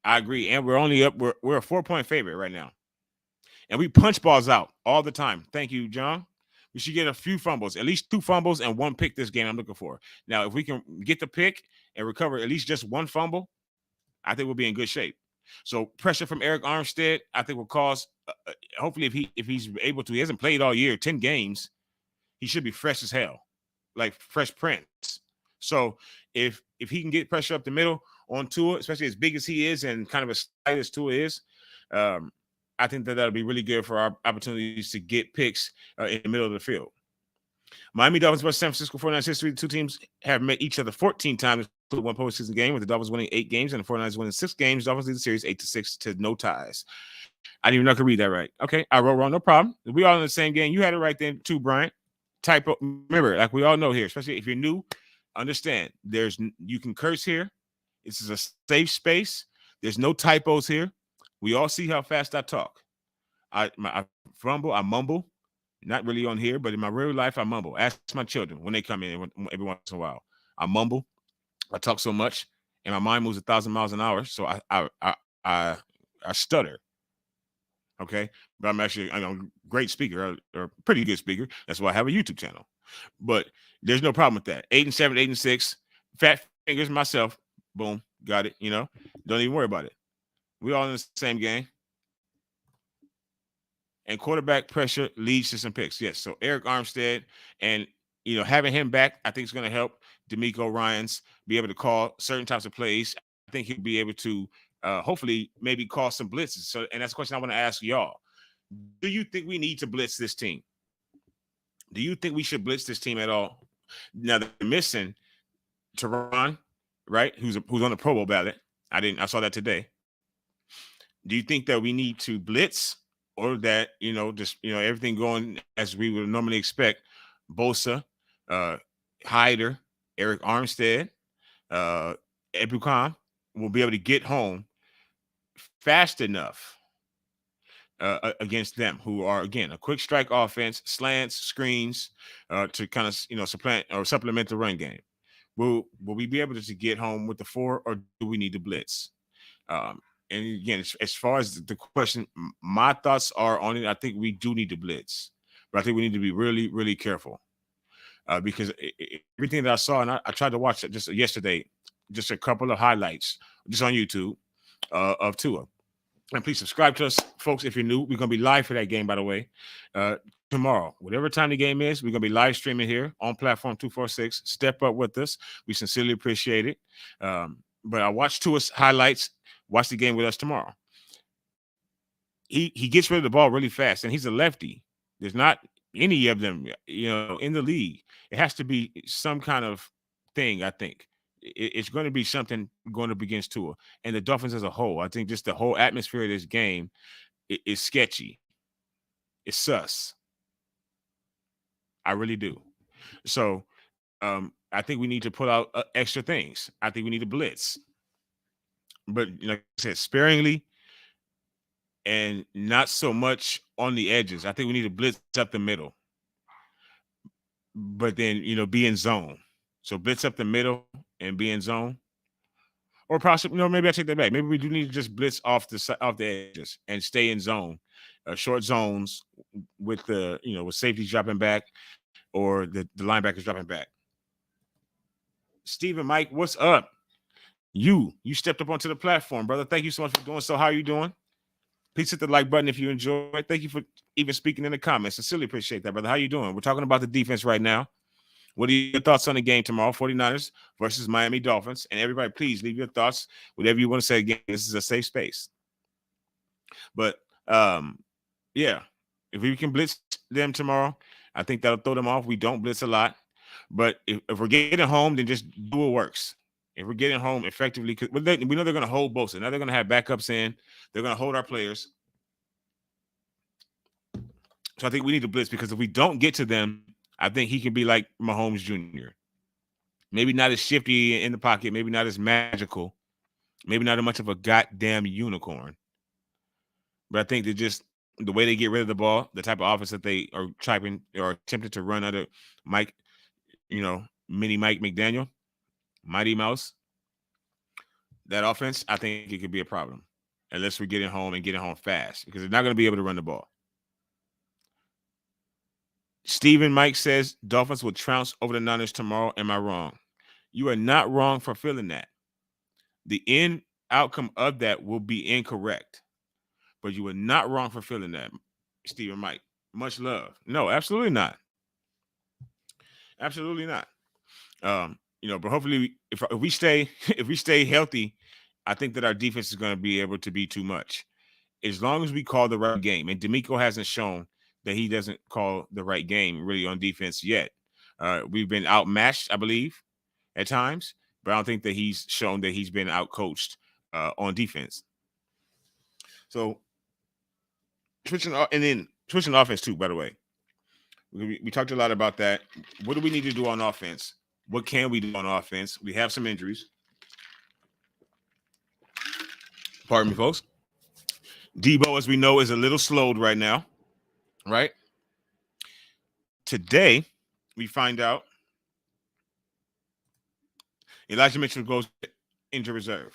I agree, and we're only up. We're a 4-point favorite right now, and we punch balls out all the time. Thank you, John. We should get a few fumbles, at least 2 fumbles and 1 pick this game. I'm looking for. Now, if we can get the pick and recover at least just 1 fumble, I think we'll be in good shape. So pressure from Eric Armstead, I think, will cause. Hopefully, if he's able to, he hasn't played all year, 10 games, he should be fresh as hell, like Fresh Prince. So if he can get pressure up the middle on Tua, especially as big as he is and kind of as slight as Tua is, I think that'll be really good for our opportunities to get picks in the middle of the field. Miami Dolphins versus San Francisco 49ers history. The two teams have met each other 14 times, one postseason game with the Dolphins winning 8 games and the 49ers winning 6 games. Dolphins lead the series 8-6 to no ties. I didn't even know I could read that right. Okay, I wrote wrong. No problem. We all in the same game. You had it right then too, Brian. Typo. Remember, like we all know here, especially if you're new, understand you can curse here. This is a safe space. There's no typos here. We all see how fast I talk. I fumble, I mumble. Not really on here, but in my real life, I mumble. Ask my children when they come in every once in a while. I mumble. I talk so much, and my mind moves 1,000 miles an hour. So I stutter. Okay, but I'm a great speaker or pretty good speaker. That's why I have a YouTube channel. But there's no problem with that. 8-7, 8-6, fat fingers myself. Boom, got it. Don't even worry about it. We all in the same game. And quarterback pressure leads to some picks. Yes. So Eric Armstead and having him back, I think is going to help D'Amico Ryans be able to call certain types of plays. I think he'll be able to hopefully maybe call some blitzes. So, and that's a question I want to ask y'all. Do you think we need to blitz this team? Do you think we should blitz this team at all? Now they're missing Teron, right? Who's on the Pro Bowl ballot. I saw that today. Do you think that we need to blitz? Or that, everything going as we would normally expect? Bosa, Hyder, Eric Armstead, Ebukam will be able to get home fast enough against them, who are, again, a quick strike offense, slants, screens, to kind of, supplement the run game. Will we be able to get home with the 4, or do we need to blitz? And again, as far as the question, my thoughts are on it. I think we do need to blitz, but I think we need to be really, really careful because everything that I saw, and I tried to watch it just yesterday, just a couple of highlights just on YouTube of Tua. And please subscribe to us, folks, if you're new. We're going to be live for that game, by the way, tomorrow. Whatever time the game is, we're going to be live streaming here on Platform 246. Step up with us. We sincerely appreciate it. But I watched Tua's highlights. Watch the game with us tomorrow. He gets rid of the ball really fast, and he's a lefty. There's not any of them, in the league. It has to be some kind of thing, I think. It's going to be something going up against Tua. And the Dolphins as a whole, I think just the whole atmosphere of this game is sketchy. It's sus. I really do. So I think we need to put out extra things. I think we need to blitz. But like I said, sparingly and not so much on the edges. I think we need to blitz up the middle. But then, be in zone. So blitz up the middle and be in zone. Or possibly, maybe I take that back. Maybe we do need to just blitz off the edges and stay in zone. Short zones with the, with safeties dropping back or the linebackers dropping back. Stephen, Mike, what's up? You stepped up onto the platform, brother. Thank you so much for doing so. How are you doing? Please hit the like button if you enjoy it. Thank you for even speaking in the comments. Sincerely appreciate that, brother. How you doing? We're talking about the defense right now. What are your thoughts on the game tomorrow? 49ers versus Miami Dolphins. And everybody, please leave your thoughts. Whatever you want to say. Again, this is a safe space. But, yeah, if we can blitz them tomorrow, I think that'll throw them off. We don't blitz a lot. But if we're getting home, then just do what works. If we're getting home effectively, because we know they're going to hold Bosa. Now they're going to have backups in. They're going to hold our players. So I think we need to blitz because if we don't get to them, I think he can be like Mahomes Jr. Maybe not as shifty in the pocket. Maybe not as magical. Maybe not as much of a goddamn unicorn. But I think that just the way they get rid of the ball, the type of offense that they are typing or attempting to run under Mike, mini Mike McDaniel, Mighty Mouse, that offense, I think it could be a problem unless we're getting home and getting home fast because they're not going to be able to run the ball. Stephen Mike says Dolphins will trounce over the Niners tomorrow. Am I wrong? You are not wrong for feeling that. The end outcome of that will be incorrect, but you are not wrong for feeling that, Stephen Mike. Much love. No, absolutely not. Absolutely not. But hopefully, if we stay healthy, I think that our defense is going to be able to be too much. As long as we call the right game, and D'Amico hasn't shown that he doesn't call the right game really on defense yet. We've been outmatched, I believe, at times, but I don't think that he's shown that he's been outcoached on defense. So switching offense too. By the way, we talked a lot about that. What do we need to do on offense? What can we do on offense? We have some injuries. Pardon me, folks. Debo, as we know, is a little slowed right now, right? Today, we find out Elijah Mitchell goes into reserve.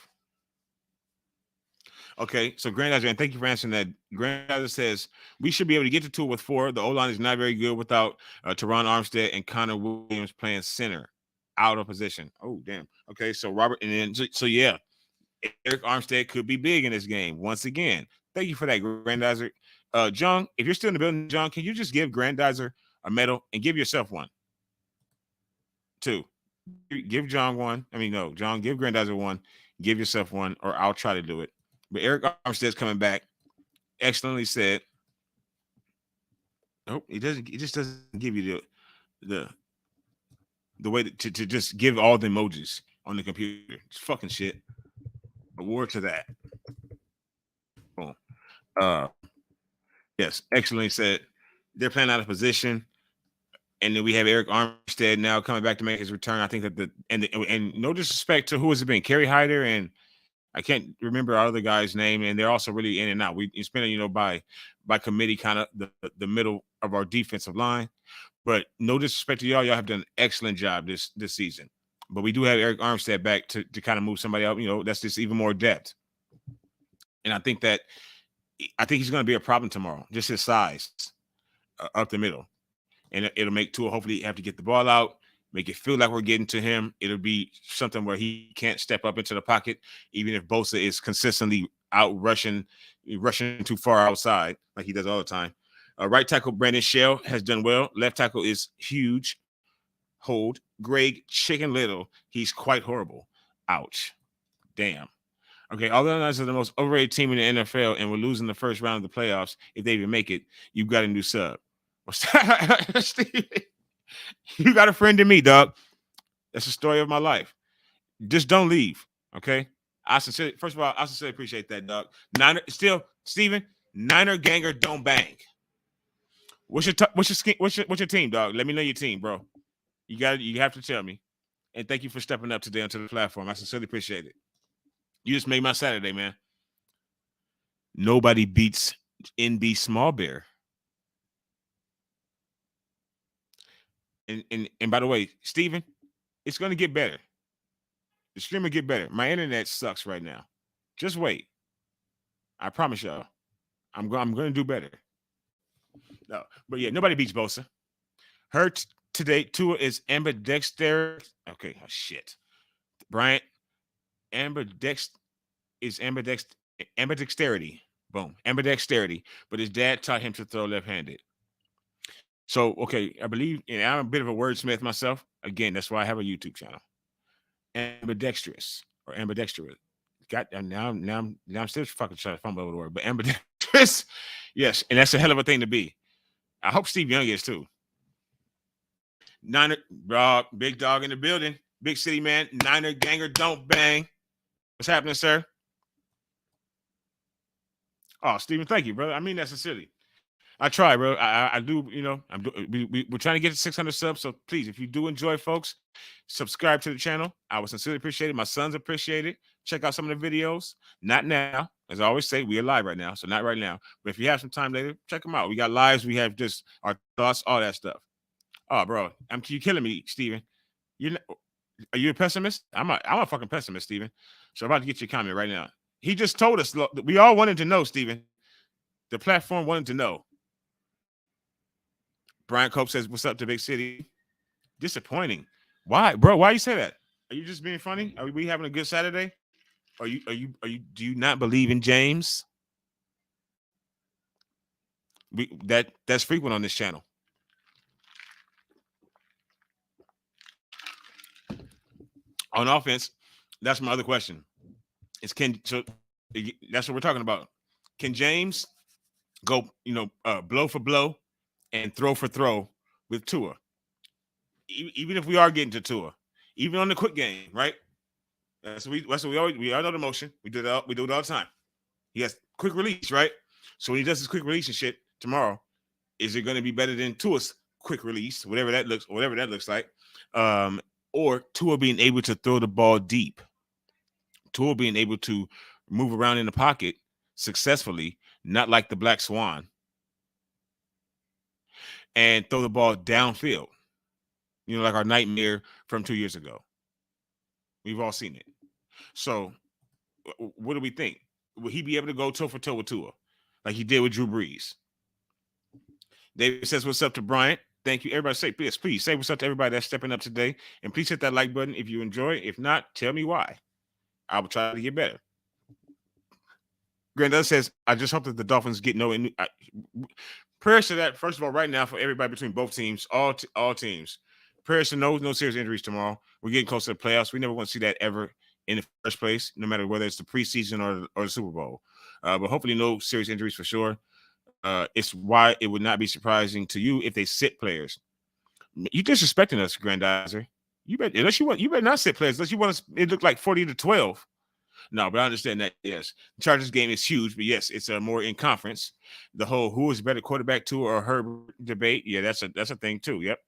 Okay, so Grandizer, and thank you for answering that. Grandizer says we should be able to get to 2 with 4. The O-line is not very good without Teron Armstead and Connor Williams playing center out of position. Oh, damn. Okay, so Robert, and then, so yeah, Eric Armstead could be big in this game once again. Thank you for that, Grandizer. John, if you're still in the building, John, can you just give Grandizer a medal and give yourself one? 2. Give John one. I mean, no, John, give Grandizer one. Give yourself one, or I'll try to do it. But Eric Armstead's coming back. Excellently said. Nope, he doesn't. It just doesn't give you the way to just give all the emojis on the computer. It's fucking shit. Award to that. Boom. Yes, excellently said. They're playing out of position, and then we have Eric Armstead now coming back to make his return. I think that and no disrespect to who has it been, Kerry Hyder and I can't remember our other guy's name, and they're also really in and out. It's been, by committee, kind of the middle of our defensive line. But no disrespect to y'all have done an excellent job this season. But we do have Eric Armstead back to kind of move somebody out. That's just even more depth. And I think he's going to be a problem tomorrow. Just his size up the middle, and it'll make Tua hopefully have to get the ball out. Make it feel like we're getting to him. It'll be something where he can't step up into the pocket, even if Bosa is consistently out rushing too far outside like he does all the time. Right tackle Brandon Shell has done well. Left tackle is huge. Hold. Greg Chicken Little. He's quite horrible. Ouch. Damn. Okay, all the others are the most overrated team in the NFL, and we're losing the first round of the playoffs. If they even make it, you've got a new sub. Steve, you got a friend in me, dog. That's the story of my life. Just don't leave, okay? First of all, I sincerely appreciate that, dog. Steven, Niner ganger don't bang. What's your team, dog? Let me know your team, bro. You have to tell me. And thank you for stepping up today onto the platform. I sincerely appreciate it. You just made my Saturday, man. Nobody beats NB Small Bear. And by the way, Steven, it's going to get better. The stream will get better. My internet sucks right now. Just wait. I promise y'all. I'm going to do better. No, but yeah, nobody beats Bosa. Hurt today. Tua is ambidextrous. Okay, oh, shit. Bryant, ambidexterity. Boom, ambidexterity. But his dad taught him to throw left-handed. So, okay, I believe, and I'm a bit of a wordsmith myself. Again, that's why I have a YouTube channel. Ambidextrous or ambidextrous. Now I'm still fucking trying to fumble over the word, but ambidextrous, yes, and that's a hell of a thing to be. I hope Steve Young is too. Niner, big dog in the building, big city man. Niner ganger don't bang. What's happening, sir? Oh, Steven, thank you, brother. I mean that sincerely. I try, bro. I do. We're trying to get to 600 subs. So please, if you do enjoy, folks, subscribe to the channel. I would sincerely appreciate it. My sons appreciate it. Check out some of the videos. Not now, as I always say, we are live right now, so not right now. But if you have some time later, check them out. We got lives. We have just our thoughts, all that stuff. Oh, bro, you're killing me, Steven. Are you a pessimist? I'm a fucking pessimist, Steven. So I'm about to get your comment right now. He just told us. Look, we all wanted to know, Steven. The platform wanted to know. Brian Cope says, "What's up to Big City?" Disappointing. Why, bro? Why you say that? Are you just being funny? Are we having a good Saturday? Are you? Do you not believe in James? That's frequent on this channel. On offense, that's my other question. That's what we're talking about. Can James go, blow for blow and throw for throw with Tua? Even if we are getting to Tua, even on the quick game, right? We all know the motion. We do it all the time. He has quick release, right? So when he does his quick release and shit tomorrow, is it going to be better than Tua's quick release, whatever that looks like, or Tua being able to throw the ball deep, Tua being able to move around in the pocket successfully, not like the Black Swan, and throw the ball downfield. You know, like our nightmare from 2 years ago. We've all seen it. So, what do we think? Will he be able to go toe for toe with Tua, like he did with Drew Brees? David says, "What's up to Bryant? Thank you. Everybody say, please say what's up to everybody that's stepping up today. And please hit that like button if you enjoy. If not, tell me why. I will try to get better." Granddad says, "I just hope that the Dolphins get prayers to that, first of all, right now for everybody between both teams, all teams. Prayers to no serious injuries tomorrow. We're getting close to the playoffs. We never want to see that ever in the first place, no matter whether it's the preseason or the Super Bowl. But hopefully no serious injuries for sure. It's why it would not be surprising to you if they sit players. You disrespecting us, Grandizer. You better not sit players unless you want us. It looked like 40-12. No, but I understand that. Yes, the Chargers game is huge, but yes, it's more in conference. The whole who is better quarterback to or Herbert debate. Yeah, that's a thing too. Yep.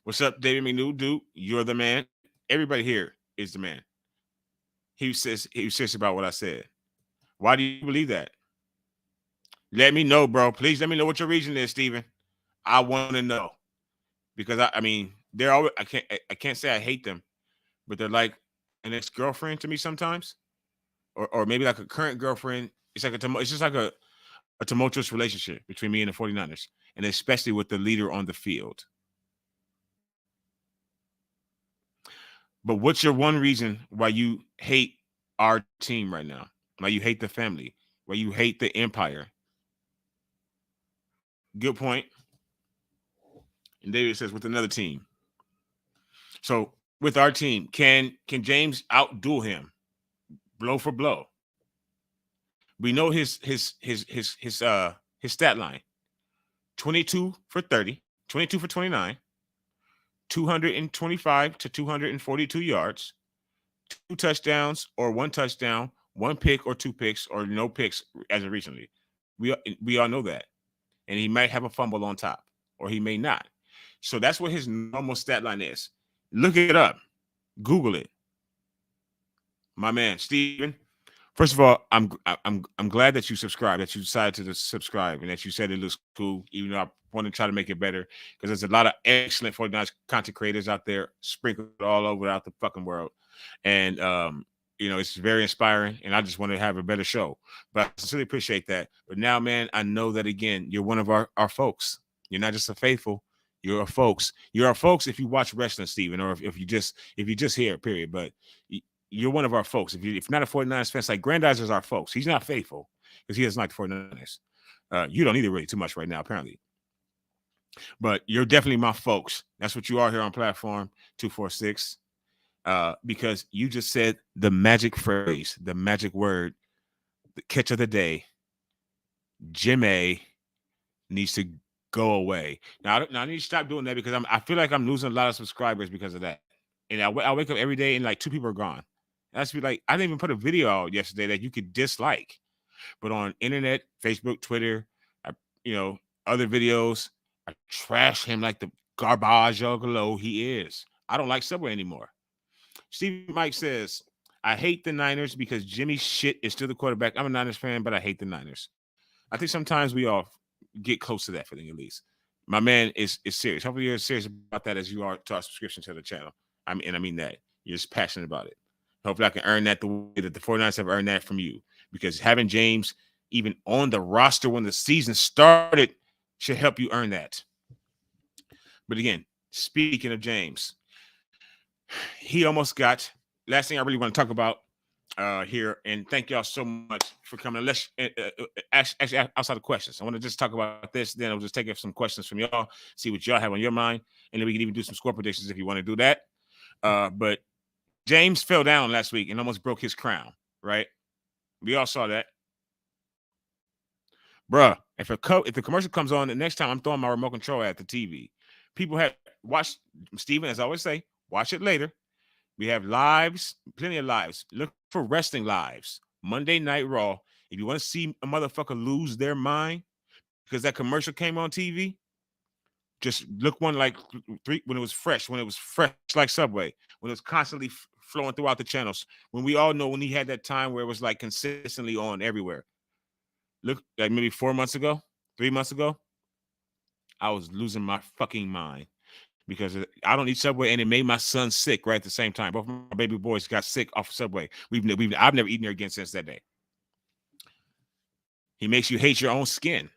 What's up, David McNew? Dude, you're the man. Everybody here is the man. He was serious about what I said. Why do you believe that? Let me know, bro. Please let me know what your reason is, Steven. I want to know. Because I mean, they're always I can't say I hate them, but they're like an ex-girlfriend to me sometimes. Or maybe like a current girlfriend. It's just like a tumultuous relationship between me and the 49ers, and especially with the leader on the field. But what's your one reason why you hate our team right now? Why you hate the family? Why you hate the empire? Good point. And David says with another team. So with our team, can James outduel him, blow for blow? We know his stat line: 22 for 30, 22 for 29, 225 to 242 yards, 2 touchdowns or 1 touchdown, 1 pick or 2 picks or no picks as of recently. We all know that. And he might have a fumble on top, or he may not. So that's what his normal stat line is. Look it up. Google it. My man, Steven. First of all, I'm glad that you subscribed, that you decided to subscribe, and that you said it looks cool, even though I want to try to make it better, because there's a lot of excellent 49ers content creators out there sprinkled all over out the fucking world. And it's very inspiring, and I just want to have a better show. But I sincerely appreciate that. But now, man, I know that, again, you're one of our folks. You're not just a faithful. You're a folks. You're our folks if you watch wrestling, Steven, or if you just hear, period. But you're one of our folks. If you're not a 49ers fan, it's like Grandizer's our folks. He's not faithful because he doesn't like the 49ers. You don't either really too much right now, apparently. But you're definitely my folks. That's what you are here on platform 246. Because you just said the magic phrase, the magic word, the catch of the day. Jimmy needs to go away. Now I need to stop doing that because I feel like I'm losing a lot of subscribers because of that. And I wake up every day and like 2 people are gone. That's be like, I didn't even put a video out yesterday that you could dislike, but on internet, Facebook, Twitter, other videos, I trash him like the garbage juggalo he is. I don't like Subway anymore. Steve Mike says, I hate the Niners because Jimmy shit is still the quarterback. I'm a Niners fan, but I hate the Niners. I think sometimes we all get close to that feeling, at least. My man is serious. Hopefully you're as serious about that as you are to our subscription to the channel. I mean that. You're just passionate about it. Hopefully I can earn that the way that the 49ers have earned that from you. Because having James even on the roster when the season started should help you earn that. But again, speaking of James, he almost got – last thing I really want to talk about here, and thank y'all so much for coming. Let's actually outside of questions. I want to just talk about this. Then I'll just take some questions from y'all, see what y'all have on your mind, and then we can even do some score predictions if you want to do that. But James fell down last week and almost broke his crown, right? We all saw that. Bruh, if the commercial comes on, the next time I'm throwing my remote control at the TV. People have watched, Steven, as I always say, watch it later. We have lives, plenty of lives. Look for wrestling lives. Monday Night Raw. If you want to see a motherfucker lose their mind because that commercial came on TV, just look one like three when it was fresh like Subway, when it was constantly flowing throughout the channels. When we all know when he had that time where it was like consistently on everywhere. Look, like maybe 4 months ago, 3 months ago, I was losing my fucking mind because I don't eat Subway, and it made my son sick right at the same time. Both my baby boys got sick off of Subway. I've never eaten there again since that day. He makes you hate your own skin,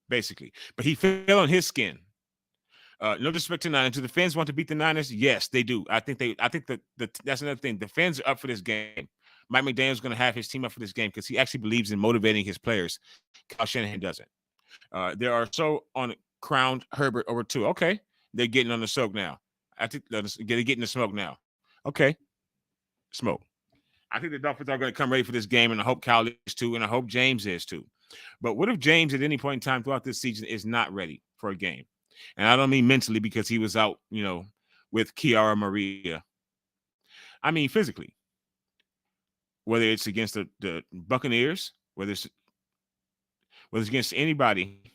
basically. But he fell on his skin. No disrespect to Niners. Do the fans want to beat the Niners? Yes, they do. I think that's another thing. The fans are up for this game. Mike McDaniel's going to have his team up for this game because he actually believes in motivating his players. Kyle Shanahan doesn't. There are so on crowned Herbert over 2. Okay, they're getting on the soak now. I think they're getting the smoke now. Okay, smoke. I think the Dolphins are going to come ready for this game, and I hope Kyle is too, and I hope James is too. But what if James at any point in time throughout this season is not ready for a game? And I don't mean mentally because he was out, with Kiara Maria. I mean physically. Whether it's against the Buccaneers, whether it's against anybody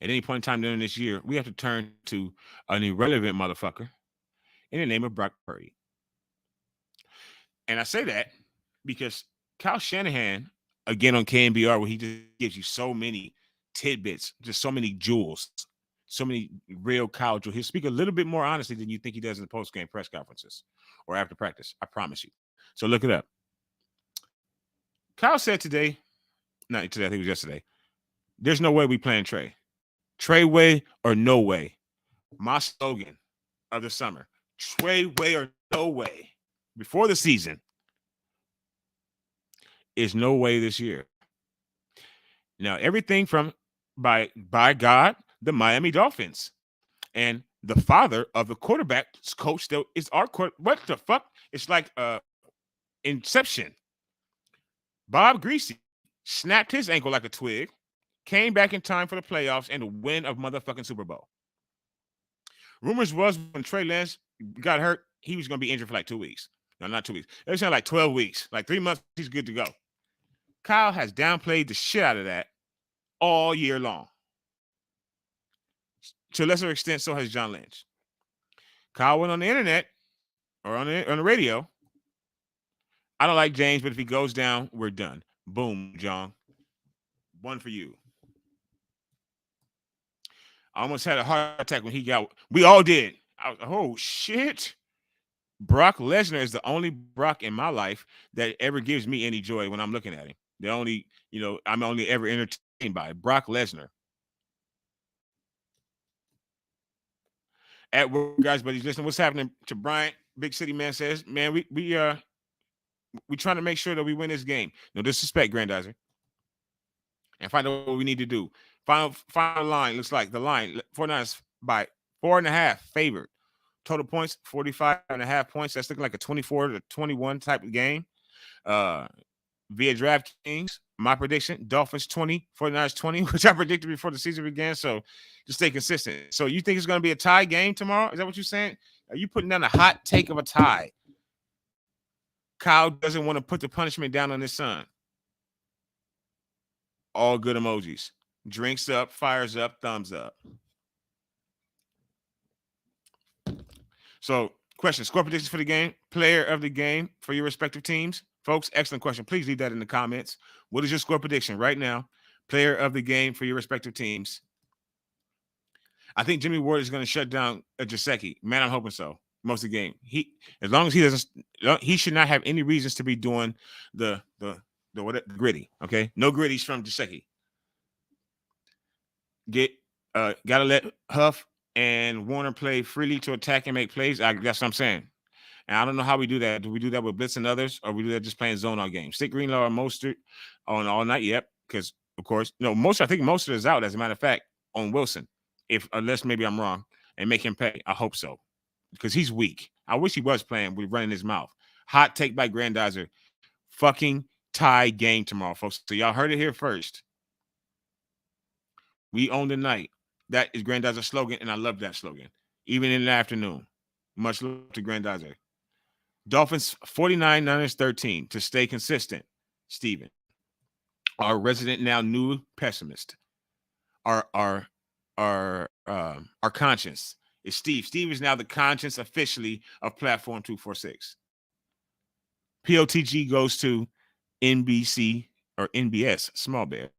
at any point in time during this year, we have to turn to an irrelevant motherfucker in the name of Brock Purdy. And I say that because Kyle Shanahan, again on KNBR, where he just gives you so many tidbits, just so many jewels, so many real Kyle jewels. He'll speak a little bit more honestly than you think he does in the post-game press conferences or after practice. I promise you. So look it up. Kyle said today, not today, I think it was yesterday, there's no way we playing Trey. Trey way or no way. My slogan of the summer, Trey way or no way, before the season, is no way this year. Now, everything from by God, the Miami Dolphins, and the father of the quarterback's coach that is our court. What the fuck? It's like Inception. Bob Greasy snapped his ankle like a twig, came back in time for the playoffs and the win of motherfucking Super Bowl. Rumors was when Trey Lance got hurt, he was going to be injured for like 2 weeks. No, not 2 weeks. It was like 12 weeks. Like 3 months, he's good to go. Kyle has downplayed the shit out of that all year long. To a lesser extent, so has John Lynch. Kyle went on the internet or on the radio. I don't like James, but if he goes down, we're done. Boom, John. One for you. I almost had a heart attack when he got. We all did. Oh shit! Brock Lesnar is the only Brock in my life that ever gives me any joy when I'm looking at him. The only, I'm only ever entertained by Brock Lesnar. At work, guys, but he's listening. What's happening to Bryant? Big City Man says, man, we trying to make sure that we win this game. No disrespect, Grandizer. And find out what we need to do. Final line looks like the line 49ers by 4.5 favored. Total points 45.5 points. That's looking like a 24-21 type of game. Via DraftKings, my prediction: Dolphins 20, 49ers 20, which I predicted before the season began. So just stay consistent. So you think it's going to be a tie game tomorrow? Is that what you're saying? Are you putting down a hot take of a tie? Kyle doesn't want to put the punishment down on his son. All good emojis. Drinks up, fires up, thumbs up. So, question: score predictions for the game, player of the game for your respective teams, folks. Excellent question. Please leave that in the comments. What is your score prediction right now? Player of the game for your respective teams. I think Jimmy Ward is going to shut down Gesicki. Man, I'm hoping so. Most of the game, as long as he doesn't, he should not have any reasons to be doing the gritty. Okay, no gritties from Gesicki. Gotta let Huff and Warner play freely to attack and make plays. That's what I'm saying. And I don't know how we do that. Do we do that with blitz and others, or we do that just playing zone all game? Stick Greenlaw or Mostert on all night? Yep. Because of course, no, I think Mostert is out. As a matter of fact, on Wilson, unless maybe I'm wrong, and make him pay. I hope so, because he's weak. I wish he was playing with running his mouth. Hot take by Grandizer. Fucking tie game tomorrow, folks. So y'all heard it here first. We own the night. That is Grandizer's slogan, and I love that slogan. Even in the afternoon. Much love to Grandizer. Dolphins 49, Niners 13 to stay consistent. Steven, our resident now new pessimist, our conscience is Steve. Steve is now the conscience officially of Platform 246. POTG goes to NBC or NBS, Small Bear.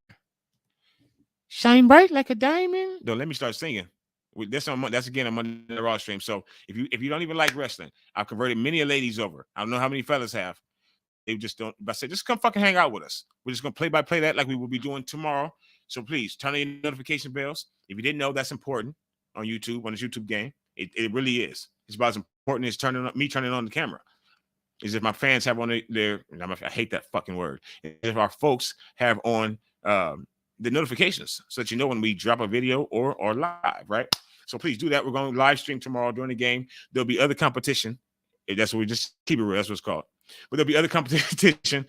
Shine bright like a diamond. No, let me start singing. That's again on Monday Raw stream. So if you don't even like wrestling, I've converted many ladies over. I don't know how many fellas have. They just don't. But I said, just come fucking hang out with us. We're just gonna play by play that like we will be doing tomorrow. So please turn on your notification bells. If you didn't know, that's important on YouTube, on this YouTube game. It really is. It's about as important as turning on the camera. Is if my fans have on their I hate that fucking word. If our folks have on the notifications so that you know when we drop a video or live, right? So please do that. We're going to live stream tomorrow during the game. There'll be other competition. That's what we just keep it real. That's what it's called. But there'll be other competition.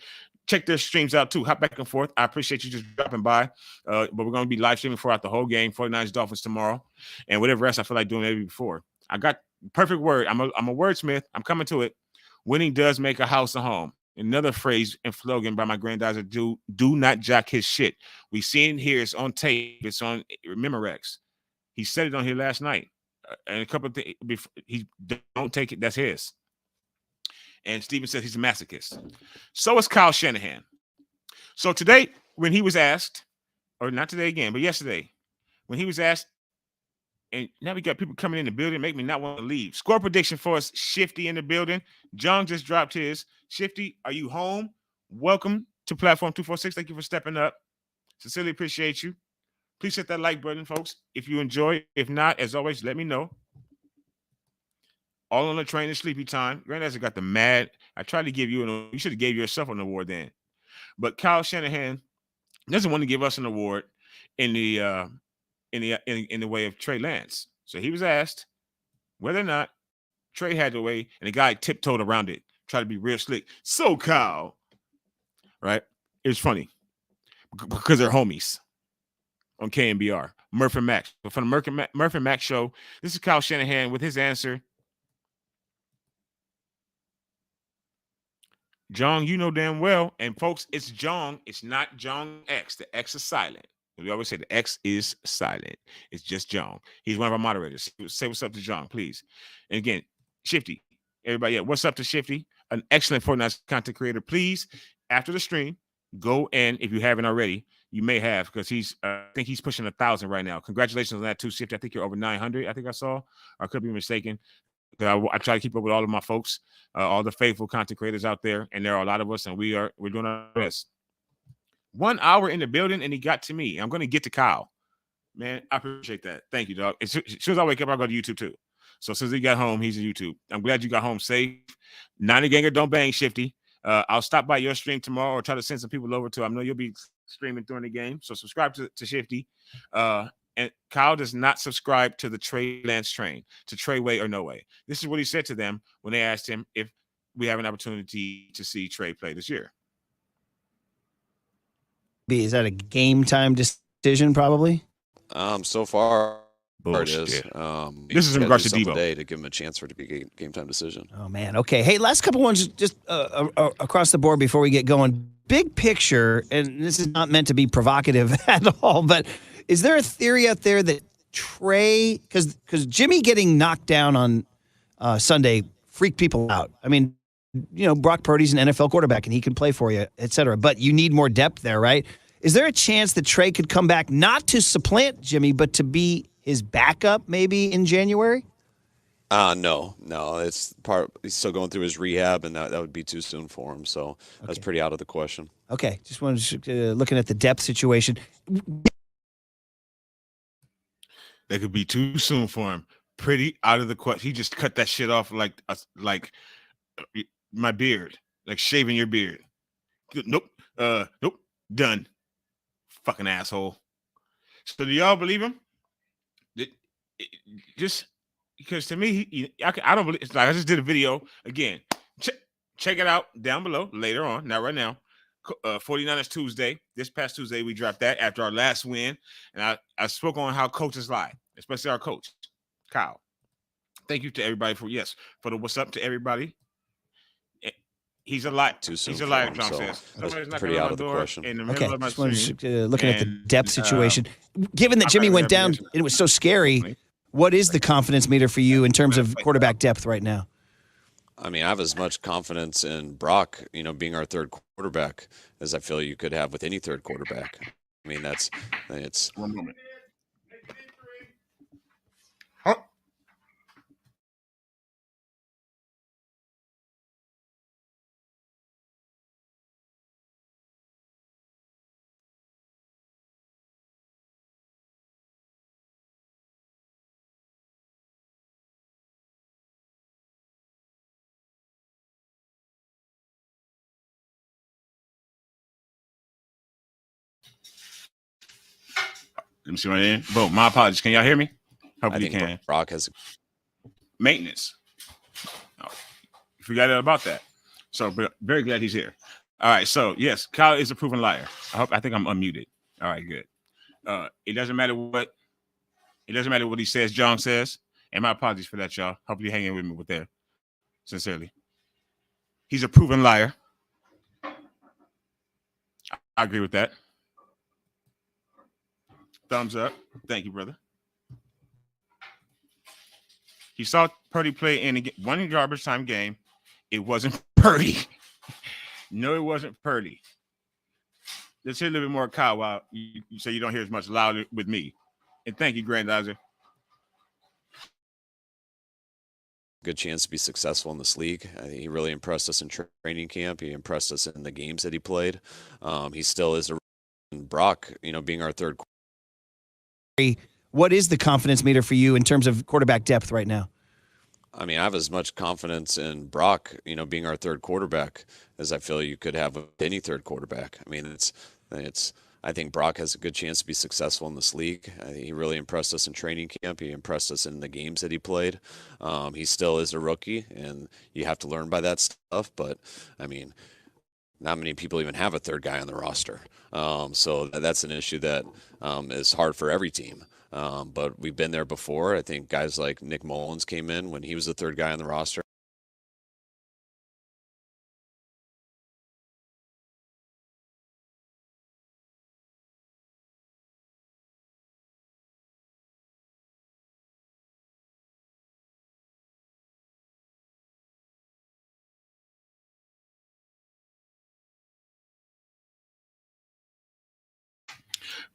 Check their streams out too. Hop back and forth. I appreciate you just dropping by. But we're going to be live streaming throughout the whole game. 49ers Dolphins tomorrow, and whatever else I feel like doing maybe before. I got perfect word. I'm a wordsmith. I'm coming to it. Winning does make a house a home. Another phrase and slogan by my granddad's do not jack his shit. We seen it here. It's on tape. It's on Memorex. He said it on here last night. And a couple of things. He don't take it. That's his. And Steven says he's a masochist. So is Kyle Shanahan. So today, when he was asked, or not today again, but yesterday, when he was asked, and now we got people coming in the building, make me not want to leave. Score prediction for us, Shifty in the building. John just dropped his. Shifty, are you home? Welcome to Platform 246. Thank you for stepping up. Sincerely appreciate you. Please hit that like button, folks, if you enjoy. If not, as always, let me know. All on the train and sleepy time. Granddad's got the mad. I tried to give you you should have gave yourself an award then. But Kyle Shanahan doesn't want to give us an award in the way of Trey Lance. So he was asked whether or not Trey had the way, and the guy tiptoed around it, tried to be real slick. So Kyle, right? It was funny because they're homies on KNBR. Murph and Max. But from the Murph and Max show, this is Kyle Shanahan with his answer. Jong, you know damn well, and folks, it's Jong. It's not Jong X. The X is silent. We always say the X is silent. It's just Jong. He's one of our moderators. Say what's up to Jong, please. And again, Shifty, everybody, what's up to Shifty? An excellent Fortnite content creator. Please, after the stream, go and if you haven't already, you may have because I think he's pushing 1,000 right now. Congratulations on that too, Shifty. I think you're over 900. I think I saw. I could be mistaken. I try to keep up with all of my folks, all the faithful content creators out there, and there are a lot of us, and we're doing our best. 1 hour in the building, and he got to me. I'm going to get to Kyle. Man, I appreciate that. Thank you, dog. As soon as I wake up, I'll go to YouTube, too. So as soon as he got home, he's on YouTube. I'm glad you got home safe. 90 Ganger, don't bang, Shifty. I'll stop by your stream tomorrow or try to send some people over to. I know you'll be streaming during the game, so subscribe to Shifty. And Kyle does not subscribe to the Trey Lance train, to Trey way or no way. This is what he said to them when they asked him if we have an opportunity to see Trey play this year. Is that a game time decision? Probably. So far, Bullshit. it is. This is in regards to Debo today to give him a chance for it to be a game time decision. Oh man. Okay. Hey, last couple ones just across the board before we get going. Big picture, and this is not meant to be provocative at all, but is there a theory out there that Trey, because Jimmy getting knocked down on Sunday freaked people out? I mean, Brock Purdy's an NFL quarterback and he can play for you, et cetera. But you need more depth there, right? Is there a chance that Trey could come back not to supplant Jimmy, but to be his backup maybe in January? No. It's he's still going through his rehab, and that would be too soon for him. So that's pretty out of the question. Okay, just wanted to looking at the depth situation. That could be too soon for him. Pretty out of the question. He just cut that shit off like my beard, like shaving your beard. Nope. Done. Fucking asshole. So do y'all believe him? Just because to me, I don't believe. It's like I just did a video again. Check it out down below later on. Not right now. 49ers Tuesday. This past Tuesday, we dropped that after our last win. And I spoke on how coaches lie, especially our coach, Kyle. Thank you to everybody for the what's up to everybody. He's a liar. too soon He's a for liar, him. John So says. that's Somebody's knocking pretty on out my of the door question. in the middle Okay, of my just wanted stream. to looking at the And, depth situation. Given that I'm Jimmy not went gonna down have and it was so scary, what is the confidence meter for you in terms of quarterback depth right now? I mean, I have as much confidence in Brock, being our third quarterback as I feel you could have with any third quarterback. I mean, it's 1 moment. Huh? Let me see my name. Boom. My apologies. Can y'all hear me? I Hopefully you think can. Brock has Maintenance. Oh, forgot about that. So, but very glad he's here. All right. So, yes, Kyle is a proven liar. I think I'm unmuted. All right, good. It doesn't matter what he says, John says. And my apologies for that, y'all. Hopefully you're hanging with me with that. Sincerely. He's a proven liar. I agree with that. Thumbs up. Thank you, brother. He saw Purdy play in one garbage time game. It wasn't Purdy. No, it wasn't Purdy. Let's hear a little bit more Kyle while you say you don't hear as much louder with me. And thank you, Grandizer. good chance to be successful in this league. He really impressed us in training camp. He impressed us in the games that he played. He still is a Brock, being our third. What is the confidence meter for you in terms of quarterback depth right now? I mean, I have as much confidence in Brock, being our third quarterback as I feel you could have with any third quarterback. I mean, I think Brock has a good chance to be successful in this league. He really impressed us in training camp. He impressed us in the games that he played. He still is a rookie, and you have to learn by that stuff. But, I mean, not many people even have a third guy on the roster. So that's an issue that is hard for every team. But we've been there before. I think guys like Nick Mullins came in when he was the third guy on the roster.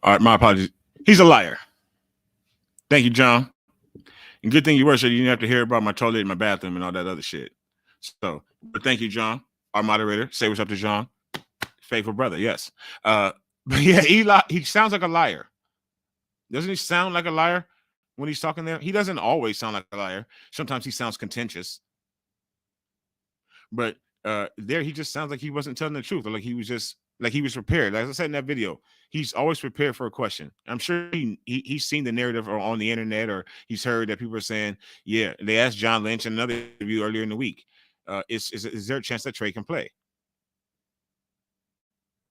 All right, my apologies. He's a liar. Thank you, John. And good thing you were, so you didn't have to hear about my toilet in my bathroom and all that other shit. So, but thank you, John, our moderator. Say what's up to John. Faithful brother, yes. But yeah, he sounds like a liar. Doesn't he sound like a liar when he's talking there? He doesn't always sound like a liar. Sometimes he sounds contentious. But there he just sounds like he wasn't telling the truth, or like he was prepared. Like I said in that video, he's always prepared for a question. I'm sure he's seen the narrative or on the internet, or he's heard that people are saying, yeah, they asked John Lynch in another interview earlier in the week, is there a chance that Trey can play?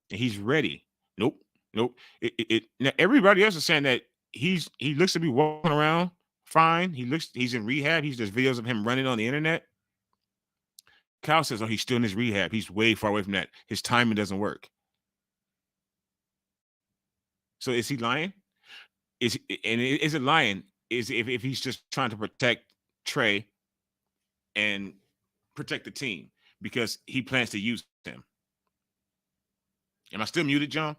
And he's ready. Nope. Now everybody else is saying that he looks to be walking around fine. He's in rehab. There's videos of him running on the internet. Kyle says, oh, he's still in his rehab. He's way far away from that. His timing doesn't work. So is he lying? Is it lying? Is if he's just trying to protect Trey and protect the team because he plans to use him? Am I still muted, John?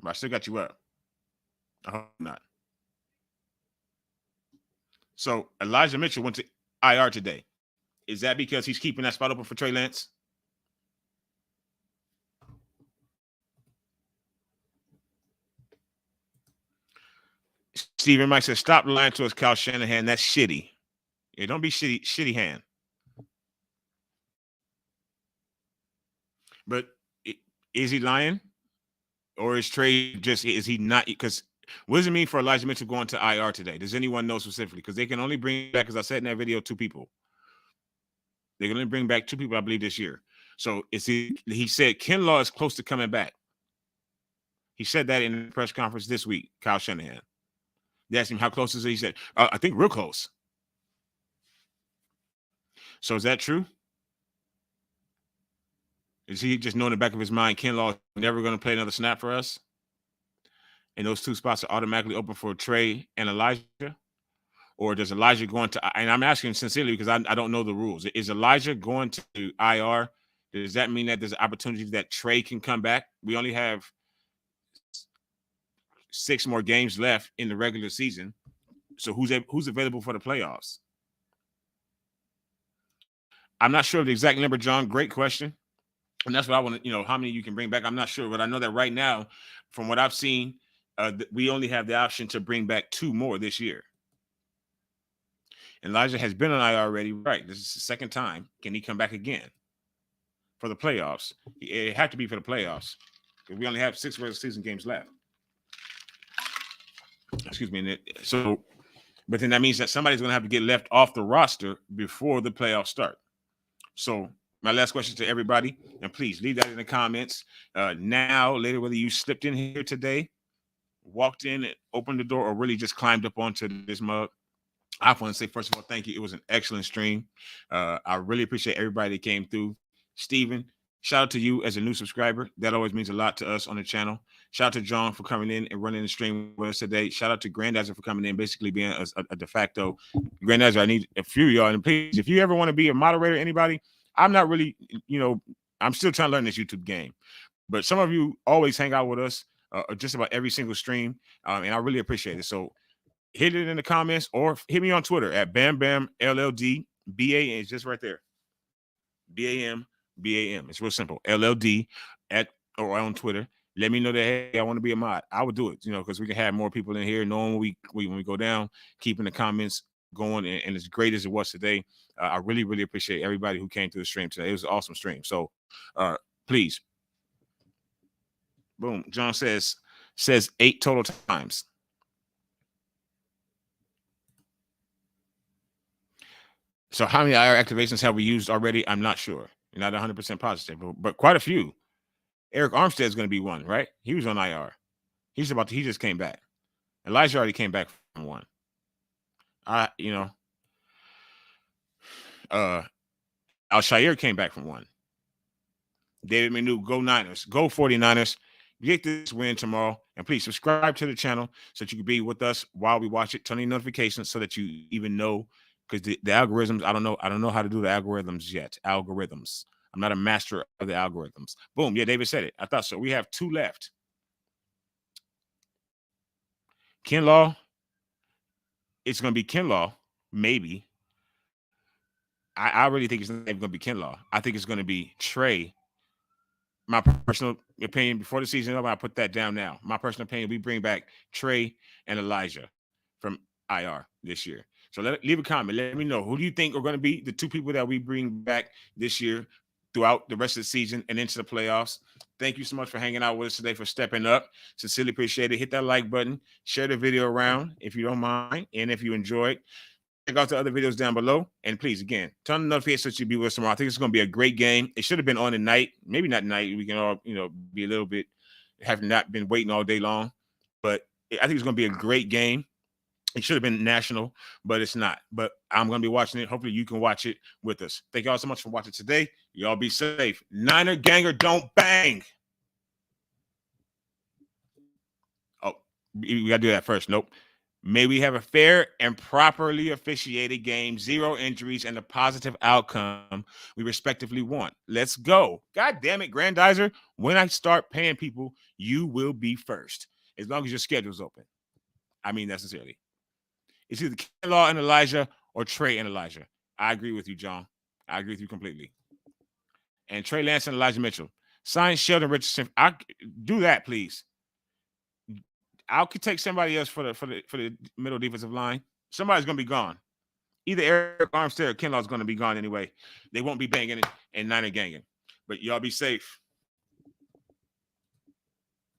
I still got you up. I hope not. So Elijah Mitchell went to IR today. Is that because he's keeping that spot open for Trey Lance? Stephen Mike says, stop lying to us, Kyle Shanahan. That's shitty. Yeah, don't be shitty hand. But is he lying? Or is Trey is he not? Because what does it mean for Elijah Mitchell going to IR today? Does anyone know specifically? Because they can only bring back, as I said in that video, 2 people. They can only bring back 2 people, I believe, this year. So he said Kinlaw is close to coming back. He said that in the press conference this week, Kyle Shanahan. They asked him how close is it? He said, I think real close. So is that true? Is he just know in the back of his mind, Kinlaw is never going to play another snap for us? And those 2 spots are automatically open for Trey and Elijah? Or does Elijah go into, and I'm asking sincerely because I don't know the rules. Is Elijah going to IR? Does that mean that there's an opportunity that Trey can come back? We only have 6 more games left in the regular season. So who's available for the playoffs? I'm not sure of the exact number, John. Great question. And that's what I want to, how many you can bring back. I'm not sure, but I know that right now, from what I've seen, we only have the option to bring back 2 more this year. Elijah has been on IR already. Right. This is the second time. Can he come back again for the playoffs? It had to be for the playoffs. We only have 6 regular season games left. Excuse me. So, but then that means that somebody's going to have to get left off the roster before the playoffs start. So my last question to everybody, and please leave that in the comments. Now, later, whether you slipped in here today, walked in, and opened the door, or really just climbed up onto this mug, I want to say, first of all, thank you. It was an excellent stream. I really appreciate everybody that came through. Steven, shout out to you as a new subscriber. That always means a lot to us on the channel. Shout out to John for coming in and running the stream with us today. Shout out to Grandizer for coming in, basically being a de facto. Grandizer, I need a few of y'all. And please, if you ever want to be a moderator, anybody, I'm not really, I'm still trying to learn this YouTube game. But some of you always hang out with us just about every single stream. And I really appreciate it. So hit it in the comments or hit me on Twitter at BamBamLLD. BAM is just right there. BAM. It's real simple. LLD or on Twitter. Let me know that, hey, I want to be a mod. I would do it, because we can have more people in here knowing when we go down, keeping the comments going. And as great as it was today, I really, really appreciate everybody who came to the stream today. It was an awesome stream. So please. Boom. John says 8 total times. So how many IR activations have we used already? I'm not sure. Not 100% positive, but quite a few. Eric Armstead is going to be one, right? He was on IR. He just came back. Elijah already came back from one. Al-Shair came back from one. David Manu, go Niners. Go 49ers. Get this win tomorrow. And please subscribe to the channel so that you can be with us while we watch it. Turn on notifications so that you even know, because the algorithms, I don't know how to do the algorithms yet. Algorithms. I'm not a master of the algorithms. Boom. Yeah, David said it. I thought so. We have 2 left. Kinlaw. It's going to be Kinlaw, maybe. I really think it's not even going to be Kinlaw. I think it's going to be Trey. My personal opinion before the season, I put that down now. My personal opinion, we bring back Trey and Elijah from IR this year. So leave a comment. Let me know, who do you think are going to be the 2 people that we bring back this year throughout the rest of the season and into the playoffs? Thank you so much for hanging out with us today, for stepping up. Sincerely appreciate it. Hit that like button. Share the video around if you don't mind. And if you enjoyed, check out the other videos down below. And please, again, turn the notifications so you be with us tomorrow. I think it's going to be a great game. It should have been on at night. Maybe not night. We can all, be a little bit, have not been waiting all day long. But I think it's going to be a great game. It should have been national, but it's not. But I'm going to be watching it. Hopefully you can watch it with us. Thank you all so much for watching today. Y'all be safe. Niner ganger, don't bang. Oh, we got to do that first. Nope. May we have a fair and properly officiated game, 0 injuries, and a positive outcome we respectively want. Let's go. God damn it, Grandizer. When I start paying people, you will be first, as long as your schedule's open. I mean that sincerely. It's either Kinlaw and Elijah or Trey and Elijah. I agree with you, John. I agree with you completely. And Trey Lance and Elijah Mitchell. Sign Sheldon Richardson. Do that, please. I could take somebody else for the middle defensive line. Somebody's going to be gone. Either Eric Armstead or Kinlaw is going to be gone anyway. They won't be banging and Niner ganging. But y'all be safe.